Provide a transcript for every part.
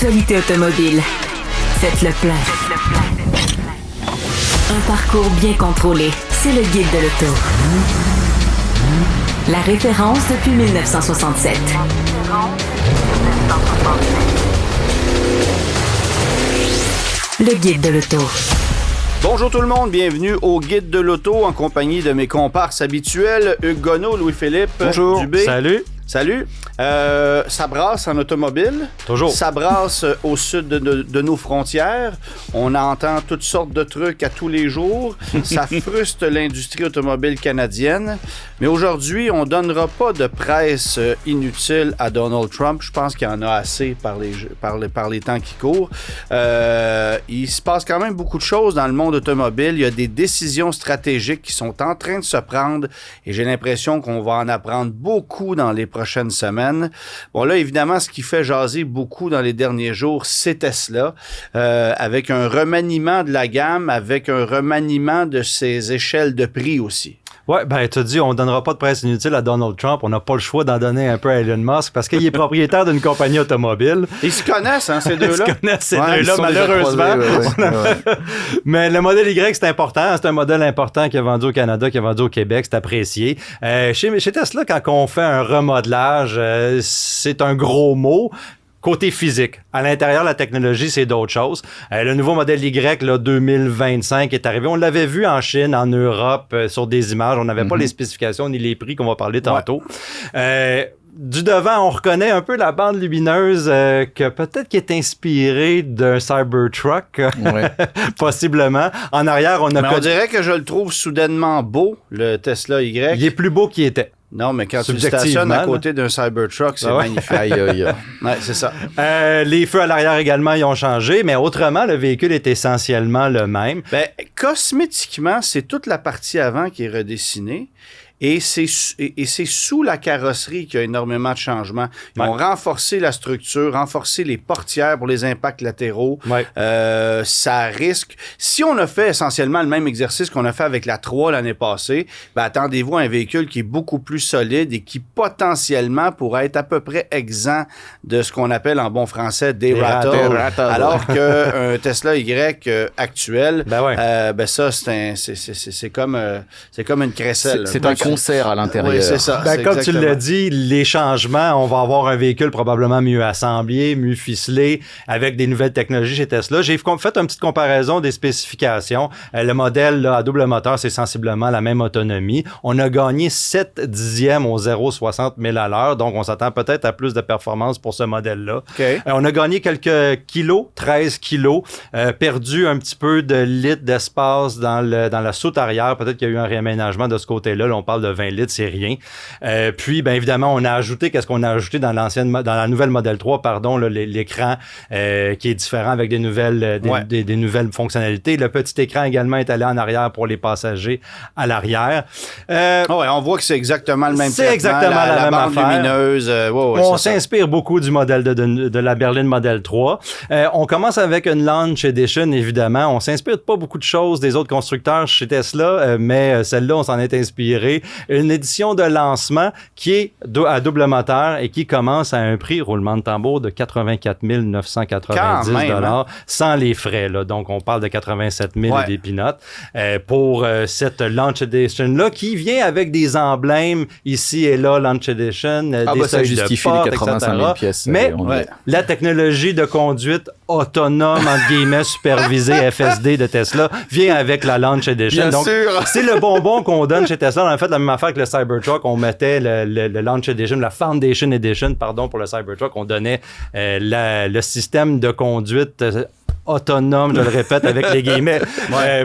l'actualité automobile. Faites le plein. Un parcours bien contrôlé. C'est le Guide de l'auto. La référence depuis 1967. Le Guide de l'auto. Bonjour tout le monde, bienvenue au Guide de l'auto en compagnie de mes comparses habituels, Hugues Gonneau, Louis-Philippe Bonjour. Dubé. Salut. Salut. Ça brasse en automobile. Toujours. Ça brasse au sud de nos frontières. On entend toutes sortes de trucs à tous les jours. Ça frustre l'industrie automobile canadienne. Mais aujourd'hui, on ne donnera pas de presse inutile à Donald Trump. Je pense qu'il y en a assez par les temps qui courent. Il se passe quand même beaucoup de choses dans le monde automobile. Il y a des décisions stratégiques qui sont en train de se prendre et j'ai l'impression qu'on va en apprendre beaucoup dans les prochaines semaines. Bon, là, évidemment, ce qui fait jaser beaucoup dans les derniers jours, c'est Tesla, avec un remaniement de la gamme, avec un remaniement de ses échelles de prix aussi. Ouais, ben, tu as dit, on ne donnera pas de presse inutile à Donald Trump. On n'a pas le choix d'en donner un peu à Elon Musk parce qu'il est propriétaire d'une compagnie automobile. Ils se connaissent, hein, ces deux-là? Ils se connaissent, ces deux-là, malheureusement. Ouais. Mais le modèle Y, c'est important. C'est un modèle important qui a vendu au Canada, qui a vendu au Québec. C'est apprécié. Chez Tesla, quand on fait un remodelage, c'est un gros mot. Côté physique. À l'intérieur, la technologie, c'est d'autres choses. Le nouveau modèle Y, là, 2025, est arrivé. On l'avait vu en Chine, en Europe, sur des images. On n'avait pas les spécifications ni les prix qu'on va parler tantôt. Ouais. Du devant, on reconnaît un peu la bande lumineuse que peut-être qui est inspirée d'un Cybertruck, possiblement. En arrière, on on dirait que je le trouve soudainement beau, le Tesla Y. Il est plus beau qu'il était. Non, mais quand tu le stationnes à côté d'un Cybertruck, c'est magnifique. Ouais, c'est ça. Les feux à l'arrière également, ils ont changé, mais autrement, le véhicule est essentiellement le même. Ben, cosmétiquement, c'est toute la partie avant qui est redessinée. Et c'est sous la carrosserie qu'il y a énormément de changements. Ils ont renforcé la structure, renforcé les portières pour les impacts latéraux. Ouais. Ça risque... Si on a fait essentiellement le même exercice qu'on a fait avec la 3 l'année passée, ben attendez-vous à un véhicule qui est beaucoup plus solide et qui potentiellement pourrait être à peu près exempt de ce qu'on appelle en bon français des rattles. Alors qu'un Tesla Y actuel, ben ça, c'est comme une crécelle. C'est un concert à l'intérieur. Oui, c'est ça. Ben, comme tu l'as dit, les changements, on va avoir un véhicule probablement mieux assemblé, mieux ficelé, avec des nouvelles technologies chez Tesla. J'ai fait une petite comparaison des spécifications. Le modèle là, à double moteur, c'est sensiblement la même autonomie. On a gagné 7 dixièmes au 0,60 000 à l'heure, donc on s'attend peut-être à plus de performance pour ce modèle-là. Okay. On a gagné quelques kilos, 13 kilos, perdu un petit peu de litres d'espace dans la soute arrière. Peut-être qu'il y a eu un réaménagement de ce côté-là. Là, on parle de 20 litres, c'est rien. Puis, bien évidemment, on a ajouté, qu'est-ce qu'on a ajouté dans la nouvelle Model 3, pardon, là, l'écran qui est différent avec des nouvelles fonctionnalités. Le petit écran également est allé en arrière pour les passagers à l'arrière. On voit que c'est exactement le même traitement. C'est exactement la même bande affaire. Lumineuse. On s'inspire beaucoup du modèle de la berline Model 3. On commence avec une Launch Edition, évidemment. On s'inspire pas beaucoup de choses des autres constructeurs chez Tesla, mais celle-là, on s'en est inspiré. Une édition de lancement qui est à double moteur et qui commence à un prix, roulement de tambour, de 84 990 $ sans les frais. Là. Donc, on parle de 87 000 et des peanuts pour cette Launch Edition-là qui vient avec des emblèmes ici et là, Launch Edition, des ça justifie les 85 000 pièces. Mais la technologie de conduite autonome, entre guillemets, supervisée FSD de Tesla vient avec la Launch Edition. Bien Donc, sûr. c'est le bonbon qu'on donne chez Tesla. On a fait la même affaire que le Cybertruck. On mettait le Launch Edition, la Foundation Edition, pardon, pour le Cybertruck. On donnait le système de conduite autonome, je le répète avec les guillemets,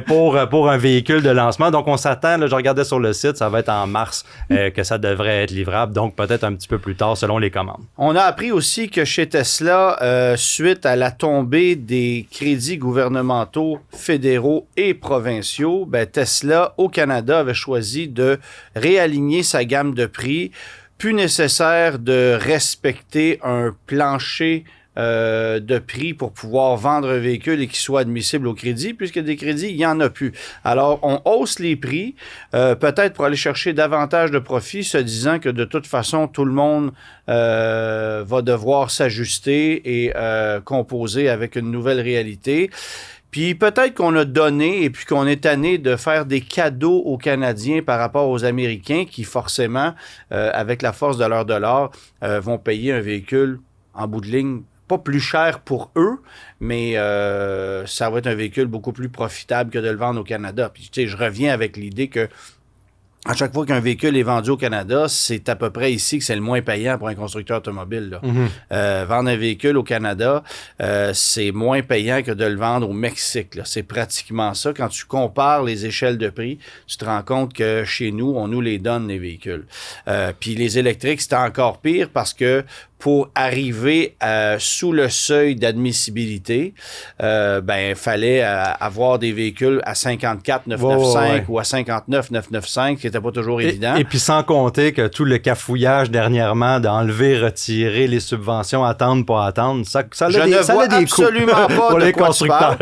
pour un véhicule de lancement. Donc, on s'attend, là, je regardais sur le site, ça va être en mars que ça devrait être livrable, donc peut-être un petit peu plus tard selon les commandes. On a appris aussi que chez Tesla, suite à la tombée des crédits gouvernementaux fédéraux et provinciaux, ben, Tesla, au Canada, avait choisi de réaligner sa gamme de prix. Plus nécessaire de respecter un plancher de prix pour pouvoir vendre un véhicule et qu'il soit admissible au crédit, puisque des crédits, il n'y en a plus. Alors, on hausse les prix, peut-être pour aller chercher davantage de profit, se disant que de toute façon, tout le monde va devoir s'ajuster et composer avec une nouvelle réalité. Puis peut-être qu'on a donné et puis qu'on est tanné de faire des cadeaux aux Canadiens par rapport aux Américains qui, forcément, avec la force de leur dollar, vont payer un véhicule en bout de ligne pas plus cher pour eux, mais ça va être un véhicule beaucoup plus profitable que de le vendre au Canada. Puis, tu sais, je reviens avec l'idée que à chaque fois qu'un véhicule est vendu au Canada, c'est à peu près ici que c'est le moins payant pour un constructeur automobile. Là. Vendre un véhicule au Canada, c'est moins payant que de le vendre au Mexique. Là. C'est pratiquement ça. Quand tu compares les échelles de prix, tu te rends compte que chez nous, on nous les donne, les véhicules. Puis les électriques, c'est encore pire parce que pour arriver sous le seuil d'admissibilité, il fallait avoir des véhicules à 54 995 ou à 59 995, qui n'était pas toujours évident. Et puis sans compter que tout le cafouillage dernièrement d'enlever, retirer les subventions, attendre, pas attendre, ça a des absolument pas pour de les quoi constructeurs.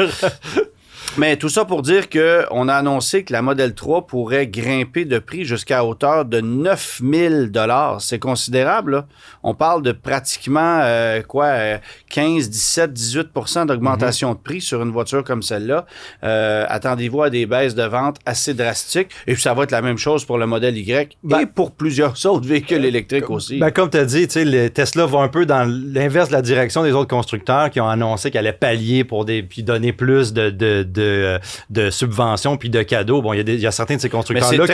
Mais tout ça pour dire qu'on a annoncé que la Model 3 pourrait grimper de prix jusqu'à hauteur de 9 000 $. C'est considérable, là. On parle de pratiquement 15, 17, 18 % d'augmentation de prix sur une voiture comme celle-là. Attendez-vous à des baisses de vente assez drastiques. Et puis ça va être la même chose pour le Model Y et pour plusieurs autres véhicules électriques aussi. Comme tu as dit, les Tesla vont un peu dans l'inverse de la direction des autres constructeurs qui ont annoncé qu'elle allait pallier puis donner plus de subventions puis de cadeaux. Bon, il y a certains de ces constructeurs-là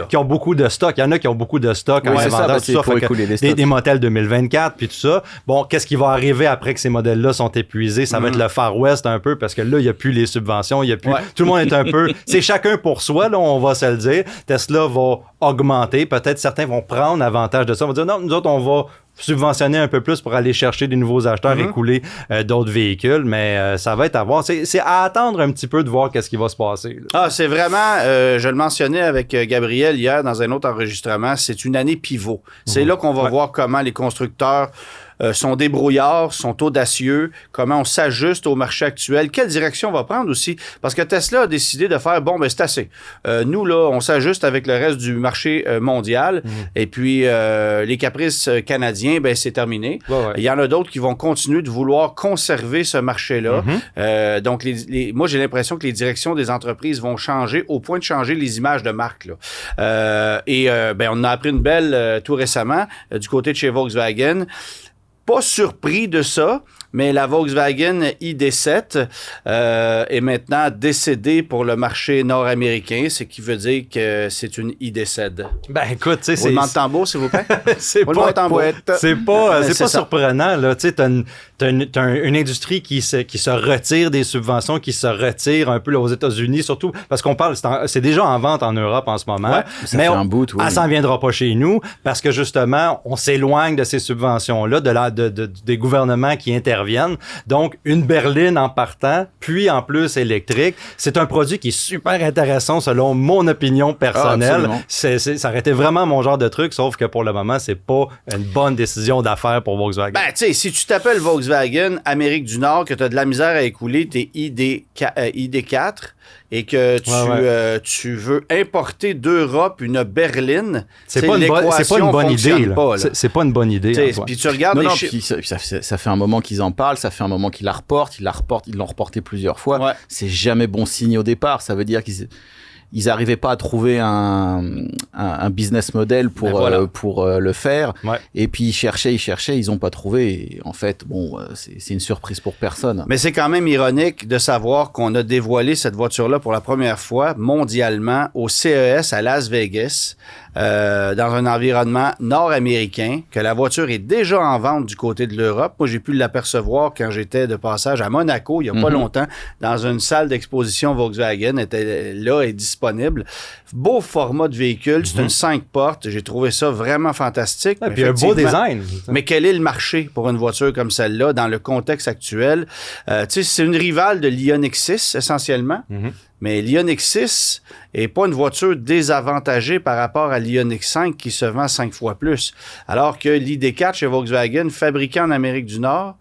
qui ont beaucoup de stock. Il y en a qui ont beaucoup de stock en inventaire, tout ça. Des modèles 2024 puis tout ça. Bon, qu'est-ce qui va arriver après que ces modèles-là sont épuisés? Ça va être le Far West un peu parce que là, il n'y a plus les subventions. Il y a plus... Tout le monde est un peu... C'est chacun pour soi, là, on va se le dire. Tesla va augmenter. Peut-être certains vont prendre avantage de ça. On va dire, non, nous autres, on va subventionner un peu plus pour aller chercher des nouveaux acheteurs et couler d'autres véhicules, mais ça va être à voir. C'est à attendre un petit peu de voir qu'est-ce qui va se passer. Là. Ah, c'est vraiment, je le mentionnais avec Gabriel hier dans un autre enregistrement, c'est une année pivot. C'est là qu'on va voir comment les constructeurs sont débrouillards, sont audacieux, comment on s'ajuste au marché actuel, quelle direction on va prendre aussi, parce que Tesla a décidé de faire, c'est assez. Nous, là, on s'ajuste avec le reste du marché mondial, et puis les caprices canadiens, c'est terminé. Il y en a d'autres qui vont continuer de vouloir conserver ce marché-là. Donc, moi, j'ai l'impression que les directions des entreprises vont changer au point de changer les images de marque. Là. On a appris une belle tout récemment du côté de chez Volkswagen. Pas surpris de ça, mais la Volkswagen ID7 est maintenant décédée pour le marché nord-américain, ce qui veut dire que c'est une ID7. Écoute, tu sais, c'est... Roulement de tambour, s'il vous plaît. C'est pas surprenant, là. Tu sais, t'as une industrie qui se retire des subventions, qui se retire un peu là, aux États-Unis, surtout parce qu'on parle, c'est déjà en vente en Europe en ce moment. Ça fait un bout, elle s'en viendra pas chez nous parce que justement, on s'éloigne de ces subventions-là, des gouvernements qui interviennent. Donc, une berline en partant, puis en plus électrique. C'est un produit qui est super intéressant selon mon opinion personnelle. Ça aurait été vraiment mon genre de truc, sauf que pour le moment, c'est pas une bonne décision d'affaires pour Volkswagen. Tu sais, si tu t'appelles Volkswagen Amérique du Nord, que tu as de la misère à écouler tes ID4 et que tu veux importer d'Europe une berline, c'est pas une bonne idée. C'est pas une bonne idée. Puis tu regardes puis ça fait un moment qu'ils en parlent, ça fait un moment qu'ils la reportent, ils l'ont reporté plusieurs fois. Ouais. C'est jamais bon signe au départ. Ça veut dire qu'ils n'arrivaient pas à trouver un business model pour le faire. Ouais. Et puis ils cherchaient, ils n'ont pas trouvé. Et en fait, c'est une surprise pour personne. Mais c'est quand même ironique de savoir qu'on a dévoilé cette voiture-là pour la première fois mondialement au CES à Las Vegas, dans un environnement nord-américain, que la voiture est déjà en vente du côté de l'Europe. Moi, j'ai pu l'apercevoir quand j'étais de passage à Monaco, il n'y a pas longtemps, dans une salle d'exposition Volkswagen, était là et disponible. Beau format de véhicule, c'est une 5 portes. J'ai trouvé ça vraiment fantastique. Et puis un beau design. Mais quel est le marché pour une voiture comme celle-là dans le contexte actuel? C'est une rivale de l'Ioniq 6, essentiellement. Mais l'Ioniq 6 n'est pas une voiture désavantagée par rapport à l'Ioniq 5 qui se vend 5 fois plus. Alors que l'ID4 chez Volkswagen, fabriquée en Amérique du Nord,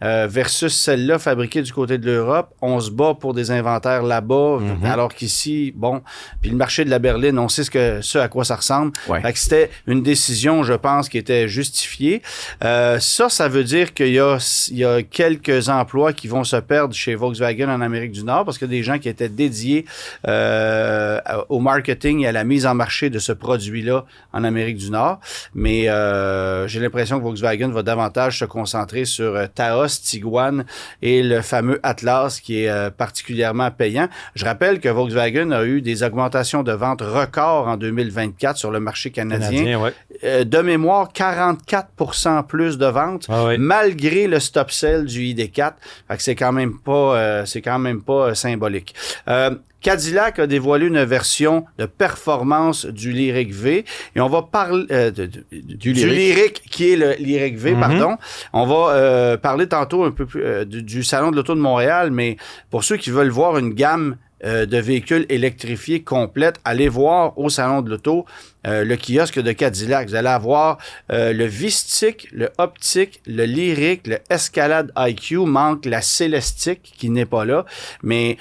versus celle-là fabriquée du côté de l'Europe, on se bat pour des inventaires là-bas, alors qu'ici, bon, puis le marché de la berline, on sait ce à quoi ça ressemble. Ouais. Fait que c'était une décision, je pense, qui était justifiée. Ça veut dire qu'il y a quelques emplois qui vont se perdre chez Volkswagen en Amérique du Nord parce qu'il y a des gens qui étaient dédiés au marketing et à la mise en marché de ce produit-là en Amérique du Nord. Mais j'ai l'impression que Volkswagen va davantage se concentrer sur Taos, Tiguan et le fameux Atlas qui est particulièrement payant. Je rappelle que Volkswagen a eu des augmentations de ventes records en 2024 sur le marché canadien. Ouais. De mémoire, 44% plus de ventes malgré le stop sell du ID4. Fait que c'est quand même pas symbolique. Cadillac a dévoilé une version de performance du Lyriq V et on va parler du Lyriq qui est le Lyriq V, pardon. On va parler tantôt un peu plus du Salon de l'Auto de Montréal, mais pour ceux qui veulent voir une gamme de véhicules électrifiés complète, allez voir au Salon de l'Auto le kiosque de Cadillac. Vous allez avoir le V-Stick, le Optiq, le Lyriq, le Escalade IQ, manque la Celestiq qui n'est pas là, mais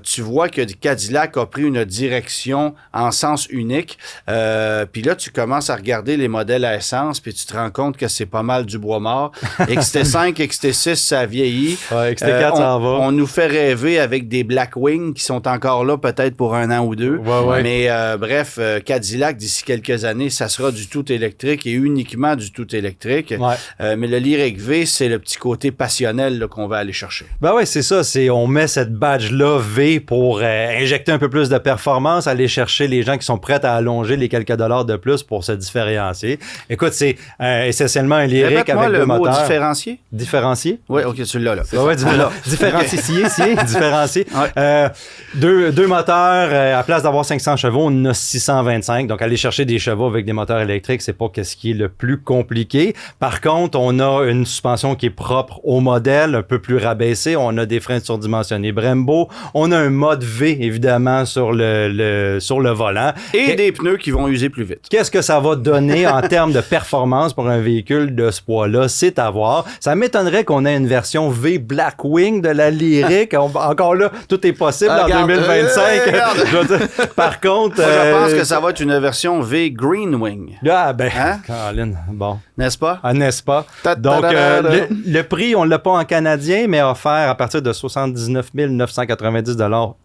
tu vois que Cadillac a pris une direction en sens unique. Puis là, tu commences à regarder les modèles à essence, puis tu te rends compte que c'est pas mal du bois mort. XT5, XT6, ça vieillit. Ouais, XT4, ça en va. On nous fait rêver avec des Blackwing qui sont encore là peut-être pour 1 an ou 2. Ouais. Mais bref, Cadillac, d'ici quelques années, ça sera du tout électrique et uniquement du tout électrique. Ouais. Mais le Lyriq V, c'est le petit côté passionnel là, qu'on va aller chercher. Ben oui, c'est ça. On met cette badge-là V pour injecter un peu plus de performance, aller chercher les gens qui sont prêts à allonger les quelques dollars de plus pour se différencier. Écoute, c'est essentiellement un Lyriq avec deux moteurs. Différencier? Différencier? Oui, OK, celui-là. Là. Ouais, différencier, différencier. Ouais. Deux moteurs, à place d'avoir 500 chevaux, on en a 625. Donc, aller chercher des chevaux avec des moteurs électriques, c'est pas ce qui est le plus compliqué. Par contre, on a une suspension qui est propre au modèle, un peu plus rabaissée. On a des freins surdimensionnés Brembo. On a un mode V, évidemment, sur le volant. Et des pneus qui vont user plus vite. Qu'est-ce que ça va donner en termes de performance pour un véhicule de ce poids-là? C'est à voir. Ça m'étonnerait qu'on ait une version V Blackwing de la Lyriq. Encore là, tout est possible en 2025. Par contre... Moi, je pense que ça va être une version V Greenwing. Ah, ben, Colin, bon. N'est-ce pas? Ah, n'est-ce pas? Donc, le prix, on ne l'a pas en canadien, mais offert à partir de 79 990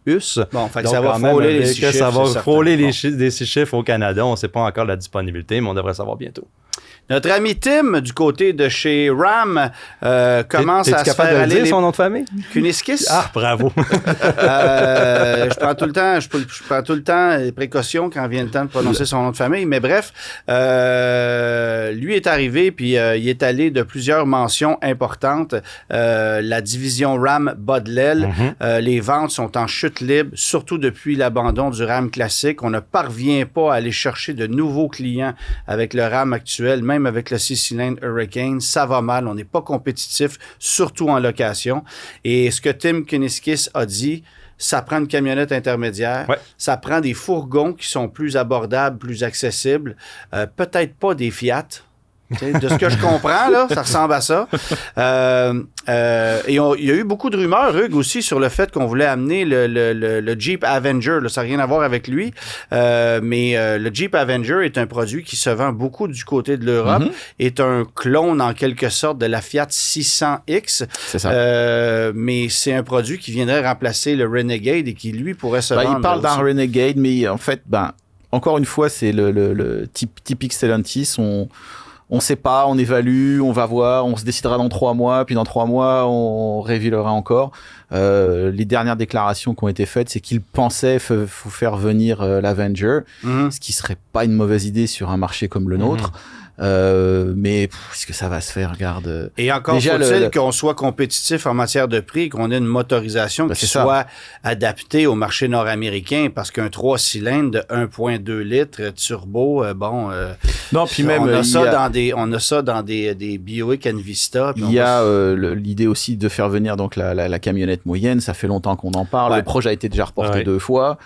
US. Bon, fait que ça va frôler les 6 chiffres. Ça va frôler les 6 chiffres au Canada. On ne sait pas encore la disponibilité, mais on devrait savoir bientôt. Notre ami Tim, du côté de chez Ram, commence à se faire aller... Dire son nom de famille? Kuniskis. Ah, bravo! Je prends tout le temps les précautions quand vient le temps de prononcer son nom de famille. Mais bref, lui est arrivé, puis il est allé de plusieurs mentions importantes. La division Ram bat de l'aile. Les ventes sont en chute libre, surtout depuis l'abandon du Ram classique. On ne parvient pas à aller chercher de nouveaux clients avec le Ram actuel, même avec le 6-cylindre Hurricane, ça va mal. On n'est pas compétitif, surtout en location. Et ce que Tim Kuniskis a dit, ça prend une camionnette intermédiaire. Ouais. Ça prend des fourgons qui sont plus abordables, plus accessibles. Peut-être pas des Fiat. De ce que je comprends, là, ça ressemble à ça. Et il y a eu beaucoup de rumeurs, Hugues, aussi, sur le fait qu'on voulait amener le Jeep Avenger. Là, ça n'a rien à voir avec lui. Mais le Jeep Avenger est un produit qui se vend beaucoup du côté de l'Europe, est un clone, en quelque sorte, de la Fiat 600X. C'est ça. Mais c'est un produit qui viendrait remplacer le Renegade et qui, lui, pourrait se vendre. Il parle d'un Renegade, mais en fait, encore une fois, c'est le typique Stellantis. On sait pas, on évalue, on va voir, on se décidera dans 3 mois, puis dans 3 mois, on révélera encore. Les dernières déclarations qui ont été faites, c'est qu'ils pensaient faire venir l'Avenger, ce qui serait pas une mauvaise idée sur un marché comme le nôtre. Mais est-ce que ça va se faire? Regarde. Et encore déjà, faut-il qu'on soit compétitif en matière de prix, qu'on ait une motorisation qui soit adaptée au marché nord-américain, parce qu'un 3 cylindres de 1,2 litres turbo, non, puis même on a ça dans des Buick Envista. Il y a l'idée aussi de faire venir donc la camionnette moyenne. Ça fait longtemps qu'on en parle. Le projet a été déjà reporté 2 fois.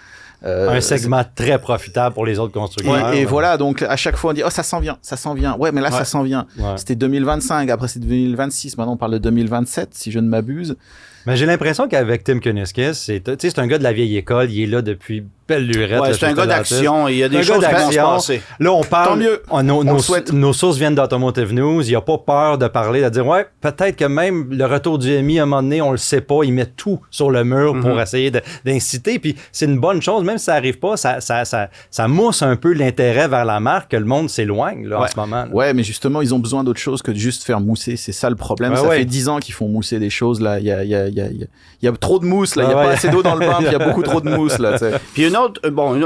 Un segment très profitable pour les autres constructeurs. Et voilà, donc à chaque fois on dit ça s'en vient. Ouais, mais là ça s'en vient. C'était 2025, après c'est 2026, maintenant on parle de 2027 si je ne m'abuse. Mais j'ai l'impression qu'avec Tim Kuniskis, c'est un gars de la vieille école, il est là depuis belle lurette. Ouais, c'est un gars d'action, il y a des choses qui vont se passer. Là, on parle. Tant mieux. Nos sources viennent d'Automotive News, il n'y a pas peur de parler, de dire, ouais, peut-être que même le retour du MI, à un moment donné, on le sait pas, ils mettent tout sur le mur pour essayer d'inciter, puis c'est une bonne chose, même si ça arrive pas, ça mousse un peu l'intérêt vers la marque, que le monde s'éloigne, là, en ce moment. Là. Ouais, mais justement, ils ont besoin d'autre chose que de juste faire mousser, c'est ça le problème. Ça fait 10 ans qu'ils font mousser des choses, là, il y a trop de mousse, là, il y a pas assez d'eau dans le bain, il y a beaucoup trop de mousse, là, t'sais. Puis une autre,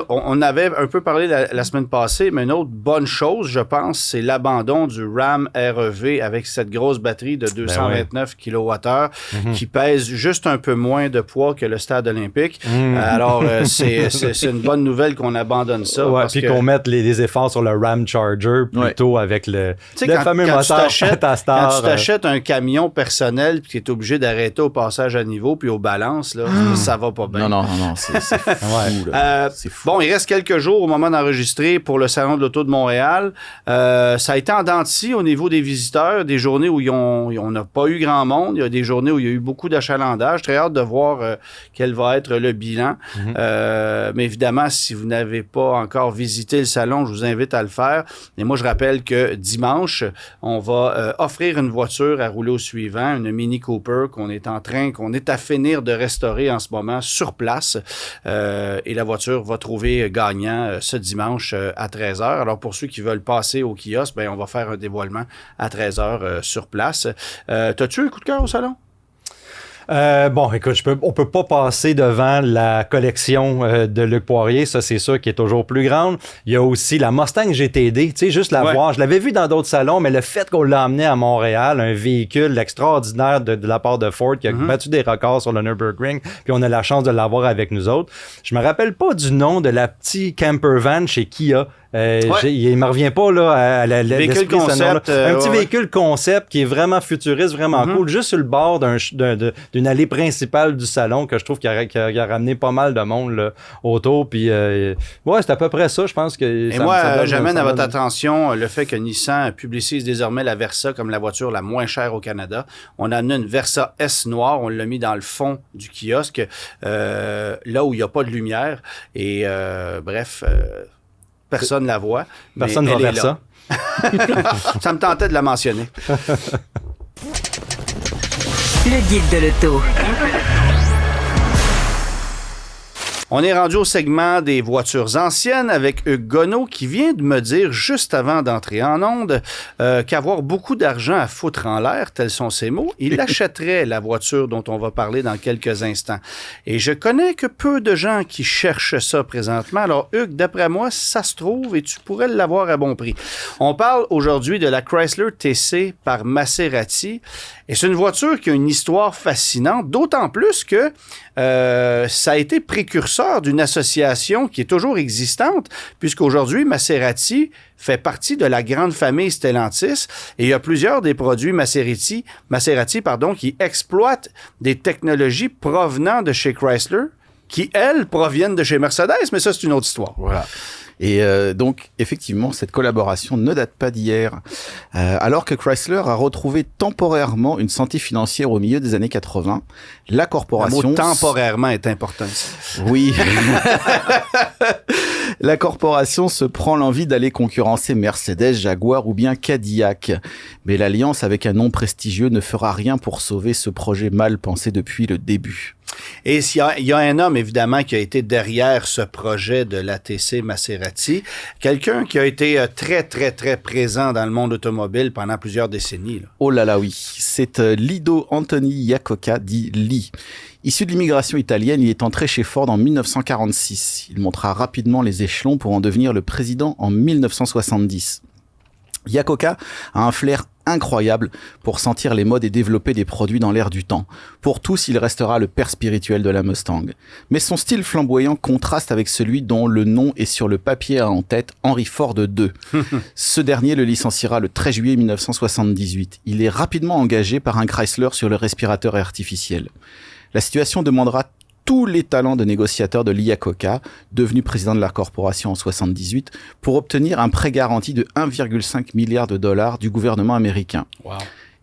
on avait un peu parlé la semaine passée, mais une autre bonne chose, je pense, c'est l'abandon du Ram REV avec cette grosse batterie de 229 kWh qui pèse juste un peu moins de poids que le stade olympique. Alors, c'est une bonne nouvelle qu'on abandonne ça. Puis qu'on mette les efforts sur le Ram Charger plutôt avec le fameux moteur Tastar. Quand tu t'achètes un camion personnel puis que tu es obligé d'arrêter au passage à niveau puis aux balances, là, ça va pas bien. Non, c'est fou, là. C'est fou. Bon, il reste quelques jours au moment d'enregistrer pour le Salon de l'Auto de Montréal. Ça a été en dents de scie au niveau des visiteurs, des journées où on n'a pas eu grand monde. Il y a des journées où il y a eu beaucoup d'achalandage. Très hâte de voir quel va être le bilan. Mais évidemment, si vous n'avez pas encore visité le salon, je vous invite à le faire. Et moi, je rappelle que dimanche, on va offrir une voiture à rouler au suivant, une Mini Cooper qu'on est à finir de restaurer en ce moment sur place. Et la voiture va trouver gagnant ce dimanche à 13h. Alors, pour ceux qui veulent passer au kiosque, on va faire un dévoilement à 13h sur place. T'as-tu un coup de cœur au salon? Écoute, on peut pas passer devant la collection de Luc Poirier, ça c'est sûr, qui est toujours plus grande. Il y a aussi la Mustang GTD, tu sais, juste la voir. Je l'avais vu dans d'autres salons, mais le fait qu'on l'a amené à Montréal, un véhicule extraordinaire de la part de Ford qui a battu des records sur le Nürburgring, puis on a la chance de l'avoir avec nous autres. Je me rappelle pas du nom de la petite camper van chez Kia. Il me revient pas là à véhicule concept, un petit véhicule concept qui est vraiment futuriste, vraiment cool, juste sur le bord d'une allée principale du salon que je trouve qu'il a ramené pas mal de monde là, autour. Puis c'est à peu près ça, je pense que. Et moi, j'amène à votre attention le fait que Nissan publicise désormais la Versa comme la voiture la moins chère au Canada. On a amené une Versa S noire, on l'a mis dans le fond du kiosque, là où il n'y a pas de lumière. Et personne ne la voit. Personne ne va vers ça. Ça me tentait de la mentionner. Le guide de l'auto. On est rendu au segment des voitures anciennes avec Hugues Gonneau qui vient de me dire juste avant d'entrer en onde qu'avoir beaucoup d'argent à foutre en l'air, tels sont ses mots, il achèterait la voiture dont on va parler dans quelques instants. Et je connais que peu de gens qui cherchent ça présentement. Alors Hugues, d'après moi, ça se trouve et tu pourrais l'avoir à bon prix. On parle aujourd'hui de la Chrysler TC par Maserati. Et c'est une voiture qui a une histoire fascinante, d'autant plus que ça a été précurseur d'une association qui est toujours existante, puisqu'aujourd'hui, Maserati fait partie de la grande famille Stellantis et il y a plusieurs des produits Maserati, qui exploitent des technologies provenant de chez Chrysler, qui, elles, proviennent de chez Mercedes, mais ça, c'est une autre histoire. Voilà. Et donc, effectivement, cette collaboration ne date pas d'hier. Alors que Chrysler a retrouvé temporairement une santé financière au milieu des années 80, la corporation... Le mot temporairement est important. Oui. La corporation se prend l'envie d'aller concurrencer Mercedes, Jaguar ou bien Cadillac. Mais l'alliance avec un nom prestigieux ne fera rien pour sauver ce projet mal pensé depuis le début. Et il y a un homme, évidemment, qui a été derrière ce projet de l'ATC Maserati. Quelqu'un qui a été très, très, très présent dans le monde automobile pendant plusieurs décennies. Là. Oh là là, oui. C'est Lido Anthony Iacocca, dit Lee. Issu de l'immigration italienne, il est entré chez Ford en 1946. Il montera rapidement les échelons pour en devenir le président en 1970. Iacocca a un flair incroyable pour sentir les modes et développer des produits dans l'air du temps. Pour tous, il restera le père spirituel de la Mustang. Mais son style flamboyant contraste avec celui dont le nom est sur le papier en tête, Henry Ford II. Ce dernier le licenciera le 13 juillet 1978. Il est rapidement engagé par un Chrysler sur le respirateur artificiel. La situation demandera tous les talents de négociateur de l'Iacocca, devenu président de la corporation en 78, pour obtenir un prêt garanti de 1,5 milliard de dollars du gouvernement américain. Wow.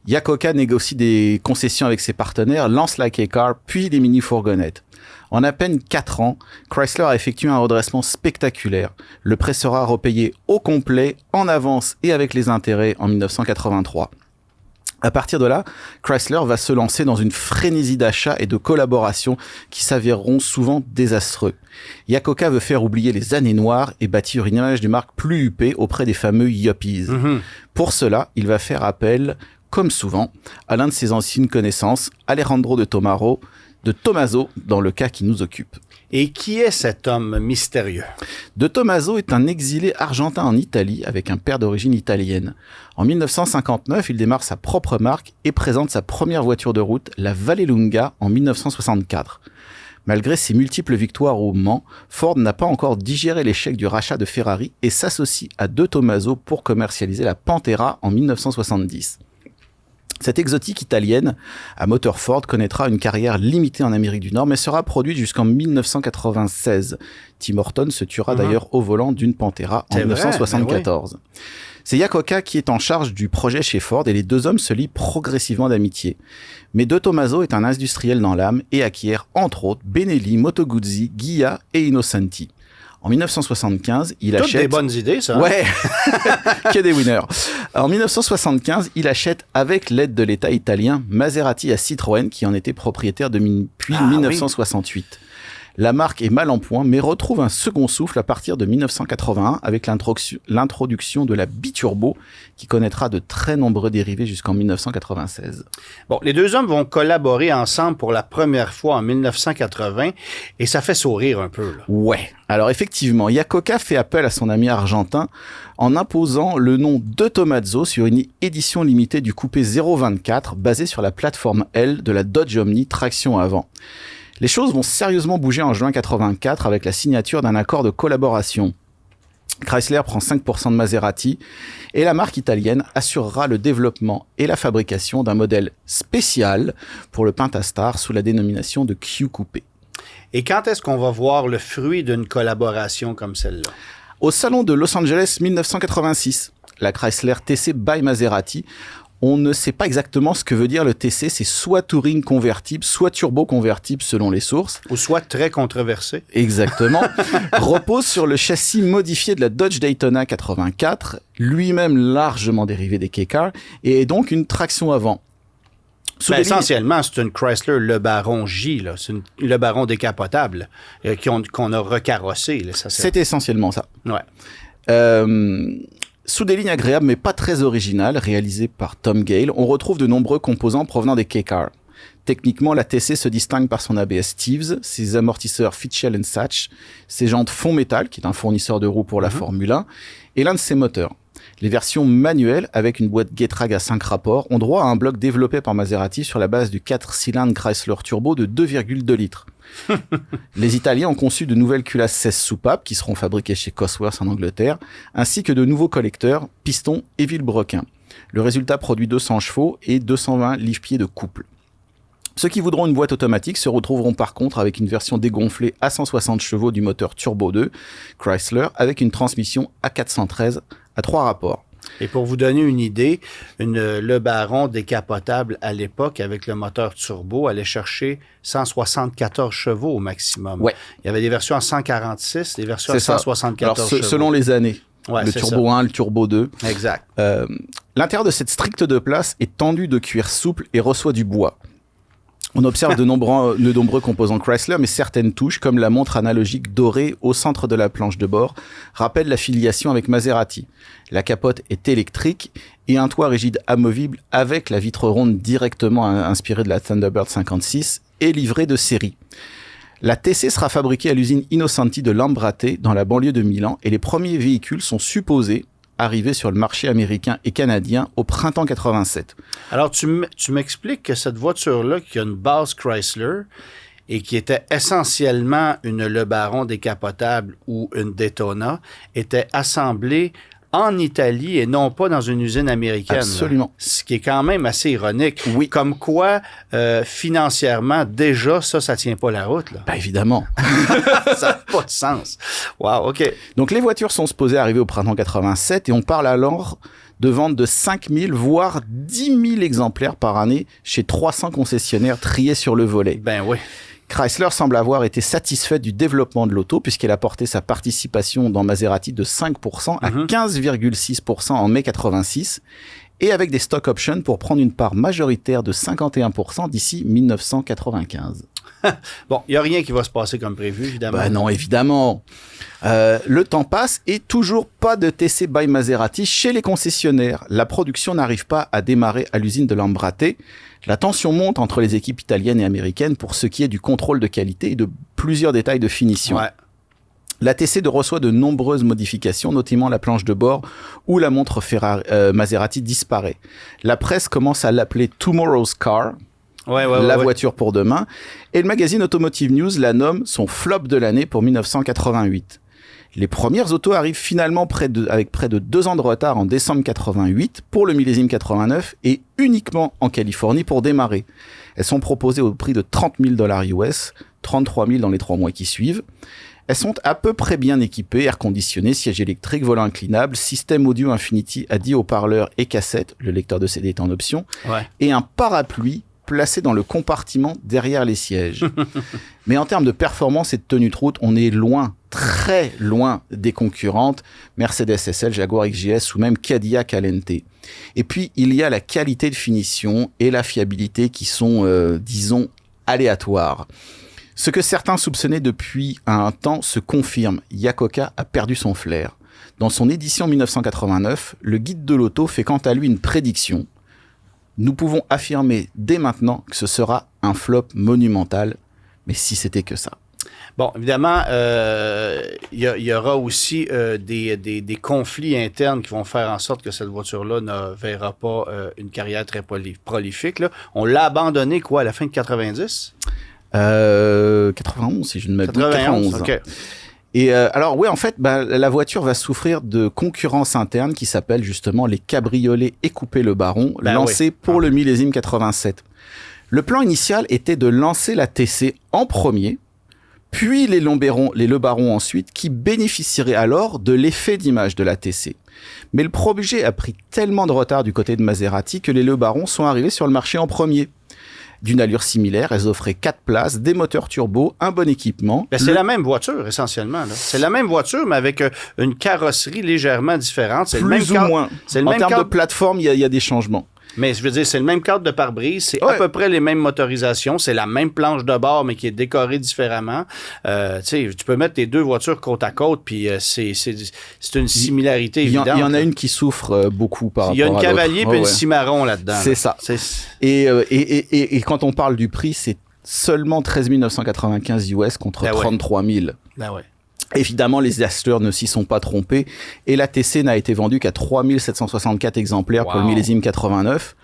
Iacocca négocie des concessions avec ses partenaires, lance la K-Car, puis les mini-fourgonnettes. En à peine 4 ans, Chrysler a effectué un redressement spectaculaire. Le prêt sera repayé au complet, en avance et avec les intérêts en 1983. À partir de là, Chrysler va se lancer dans une frénésie d'achats et de collaborations qui s'avéreront souvent désastreux. Iacocca veut faire oublier les années noires et bâtir une image de marque plus huppée auprès des fameux yuppies. Pour cela, il va faire appel, comme souvent, à l'un de ses anciennes connaissances, Alejandro de Tomaso, dans le cas qui nous occupe. Et qui est cet homme mystérieux? De Tomaso est un exilé argentin en Italie avec un père d'origine italienne. En 1959, il démarre sa propre marque et présente sa première voiture de route, la Vallelunga, en 1964. Malgré ses multiples victoires au Mans, Ford n'a pas encore digéré l'échec du rachat de Ferrari et s'associe à De Tomaso pour commercialiser la Pantera en 1970. Cette exotique italienne, à moteur Ford, connaîtra une carrière limitée en Amérique du Nord, mais sera produite jusqu'en 1996. Tim Horton se tuera d'ailleurs au volant d'une Pantera en 1974. Oui. C'est Iacocca qui est en charge du projet chez Ford et les deux hommes se lient progressivement d'amitié. Mais De Tomaso est un industriel dans l'âme et acquiert, entre autres, Benelli, Moto Guzzi, Ghia et Innocenti. En 1975, il achète... Toutes des bonnes idées, ça. Ouais, que des winners. En 1975, il achète, avec l'aide de l'État italien, Maserati à Citroën, qui en était propriétaire depuis 1968. Oui. La marque est mal en point, mais retrouve un second souffle à partir de 1981 avec l'introduction de la biturbo, qui connaîtra de très nombreux dérivés jusqu'en 1996. Bon, les deux hommes vont collaborer ensemble pour la première fois en 1980 et ça fait sourire un peu, là. Ouais. Alors effectivement, Iacocca fait appel à son ami argentin en imposant le nom de Tomaso sur une édition limitée du coupé 024 basée sur la plateforme L de la Dodge Omni traction avant. Les choses vont sérieusement bouger en juin 84 avec la signature d'un accord de collaboration. Chrysler prend 5% de Maserati et la marque italienne assurera le développement et la fabrication d'un modèle spécial pour le Pentastar sous la dénomination de Q Coupé. Et quand est-ce qu'on va voir le fruit d'une collaboration comme celle-là? Au salon de Los Angeles 1986, la Chrysler TC by Maserati. On ne sait pas exactement ce que veut dire le TC, c'est soit Touring convertible, soit turbo convertible selon les sources. Ou soit très controversé. Exactement. Repose sur le châssis modifié de la Dodge Daytona 84, lui-même largement dérivé des K-Car, et est donc une traction avant. Essentiellement, c'est une Chrysler Le Baron J, là. C'est Le Baron décapotable qu'on a recarrossé. Là, c'est essentiellement ça. Ouais. Sous des lignes agréables mais pas très originales, réalisées par Tom Gale, on retrouve de nombreux composants provenant des K-Car. Techniquement, la TC se distingue par son ABS Steves, ses amortisseurs Fitchell & Satch, ses jantes fond métal, qui est un fournisseur de roues pour la Formule 1, et l'un de ses moteurs. Les versions manuelles, avec une boîte Getrag à 5 rapports, ont droit à un bloc développé par Maserati sur la base du 4-cylindres Chrysler Turbo de 2,2 litres. Les Italiens ont conçu de nouvelles culasses 16 soupapes qui seront fabriquées chez Cosworth en Angleterre, ainsi que de nouveaux collecteurs, pistons et vilebrequins. Le résultat produit 200 chevaux et 220 livres-pieds de couple. Ceux qui voudront une boîte automatique se retrouveront par contre avec une version dégonflée à 160 chevaux du moteur Turbo 2 Chrysler avec une transmission A413 à 3 rapports. Et pour vous donner une idée, Le Baron décapotable à l'époque avec le moteur turbo allait chercher 174 chevaux au maximum. Ouais. Il y avait des versions à 146, des versions à 174 chevaux. Selon les années. Ouais, le Turbo 1, le Turbo 2. Exact. L'intérieur de cette stricte de place est tendu de cuir souple et reçoit du bois. On observe de nombreux composants Chrysler, mais certaines touches, comme la montre analogique dorée au centre de la planche de bord, rappellent la filiation avec Maserati. La capote est électrique et un toit rigide amovible avec la vitre ronde directement inspirée de la Thunderbird 56 est livrée de série. La TC sera fabriquée à l'usine Innocenti de Lambrate dans la banlieue de Milan et les premiers véhicules sont supposés, arrivée sur le marché américain et canadien au printemps 87. Alors, tu m'expliques que cette voiture-là, qui a une base Chrysler et qui était essentiellement une Le Baron décapotable ou une Daytona, était assemblée en Italie et non pas dans une usine américaine. Absolument. Ce qui est quand même assez ironique. Oui. Comme quoi, financièrement, déjà, ça tient pas la route. Là. Bah évidemment. Ça n'a pas de sens. Wow, OK. Donc les voitures sont supposées arriver au printemps 87 et on parle alors de vente de 5 000 voire 10 000 exemplaires par année chez 300 concessionnaires triés sur le volet. Ben oui. Chrysler semble avoir été satisfait du développement de l'auto puisqu'elle a porté sa participation dans Maserati de 5% à 15,6% en mai 86 et avec des stock options pour prendre une part majoritaire de 51% d'ici 1995. Bon, il n'y a rien qui va se passer comme prévu, évidemment. Ben non, évidemment. Le temps passe et toujours pas de TC by Maserati chez les concessionnaires. La production n'arrive pas à démarrer à l'usine de Lambrate. La tension monte entre les équipes italiennes et américaines pour ce qui est du contrôle de qualité et de plusieurs détails de finition. Ouais. La TC reçoit de nombreuses modifications, notamment la planche de bord où la montre Maserati disparaît. La presse commence à l'appeler Tomorrow's Car, la voiture pour demain, et le magazine Automotive News la nomme son flop de l'année pour 1988. Les premières autos arrivent finalement avec près de 2 ans de retard en décembre 88 pour le millésime 89 et uniquement en Californie pour démarrer. Elles sont proposées au prix de $30 000 US, 33 000 dans les 3 mois qui suivent. Elles sont à peu près bien équipées, air conditionné, siège électrique, volant inclinable, système audio Infinity à 10 haut-parleurs et cassettes, le lecteur de CD est en option, et un parapluie placé dans le compartiment derrière les sièges. Mais en termes de performance et de tenue de route, on est loin, très loin des concurrentes Mercedes SL, Jaguar XJS ou même Cadillac Alente. Et puis, il y a la qualité de finition et la fiabilité qui sont, disons, aléatoires. Ce que certains soupçonnaient depuis un temps se confirme. Yakoka a perdu son flair. Dans son édition 1989, le guide de l'auto fait quant à lui une prédiction. Nous pouvons affirmer dès maintenant que ce sera un flop monumental, mais si c'était que ça. Bon, évidemment, il y aura aussi des conflits internes qui vont faire en sorte que cette voiture-là ne verra pas une carrière très prolifique. Là. On l'a abandonnée, à la fin de 90? 91, si je ne m'abuse. 91, OK. Et alors, oui, en fait, la voiture va souffrir de concurrence interne qui s'appelle justement les cabriolets et coupé Le Baron, lancés pour le millésime 87. Le plan initial était de lancer la TC en premier, puis les Le Baron ensuite, qui bénéficieraient alors de l'effet d'image de la TC. Mais le projet a pris tellement de retard du côté de Maserati que les Le Baron sont arrivés sur le marché en premier. D'une allure similaire, elles offraient 4 places, des moteurs turbo, un bon équipement. C'est la même voiture, essentiellement. Là. C'est la même voiture, mais avec une carrosserie légèrement différente. C'est plus le même ou moins. C'est le en même termes de plateforme, il y a des changements. Mais je veux dire, c'est le même cadre de pare-brise, c'est à peu près les mêmes motorisations, c'est la même planche de bord, mais qui est décorée différemment. Tu sais, tu peux mettre tes deux voitures côte à côte, puis c'est une similarité évidente. Il y en a une qui souffre beaucoup par rapport à l'autre. Il y a une Cavalier puis une Cimarron là-dedans. C'est ça. Et quand on parle du prix, c'est seulement 13 995 US contre 33 000. Ben ouais. Évidemment, les acheteurs ne s'y sont pas trompés et la TC n'a été vendue qu'à 3 764 exemplaires pour le millésime 89.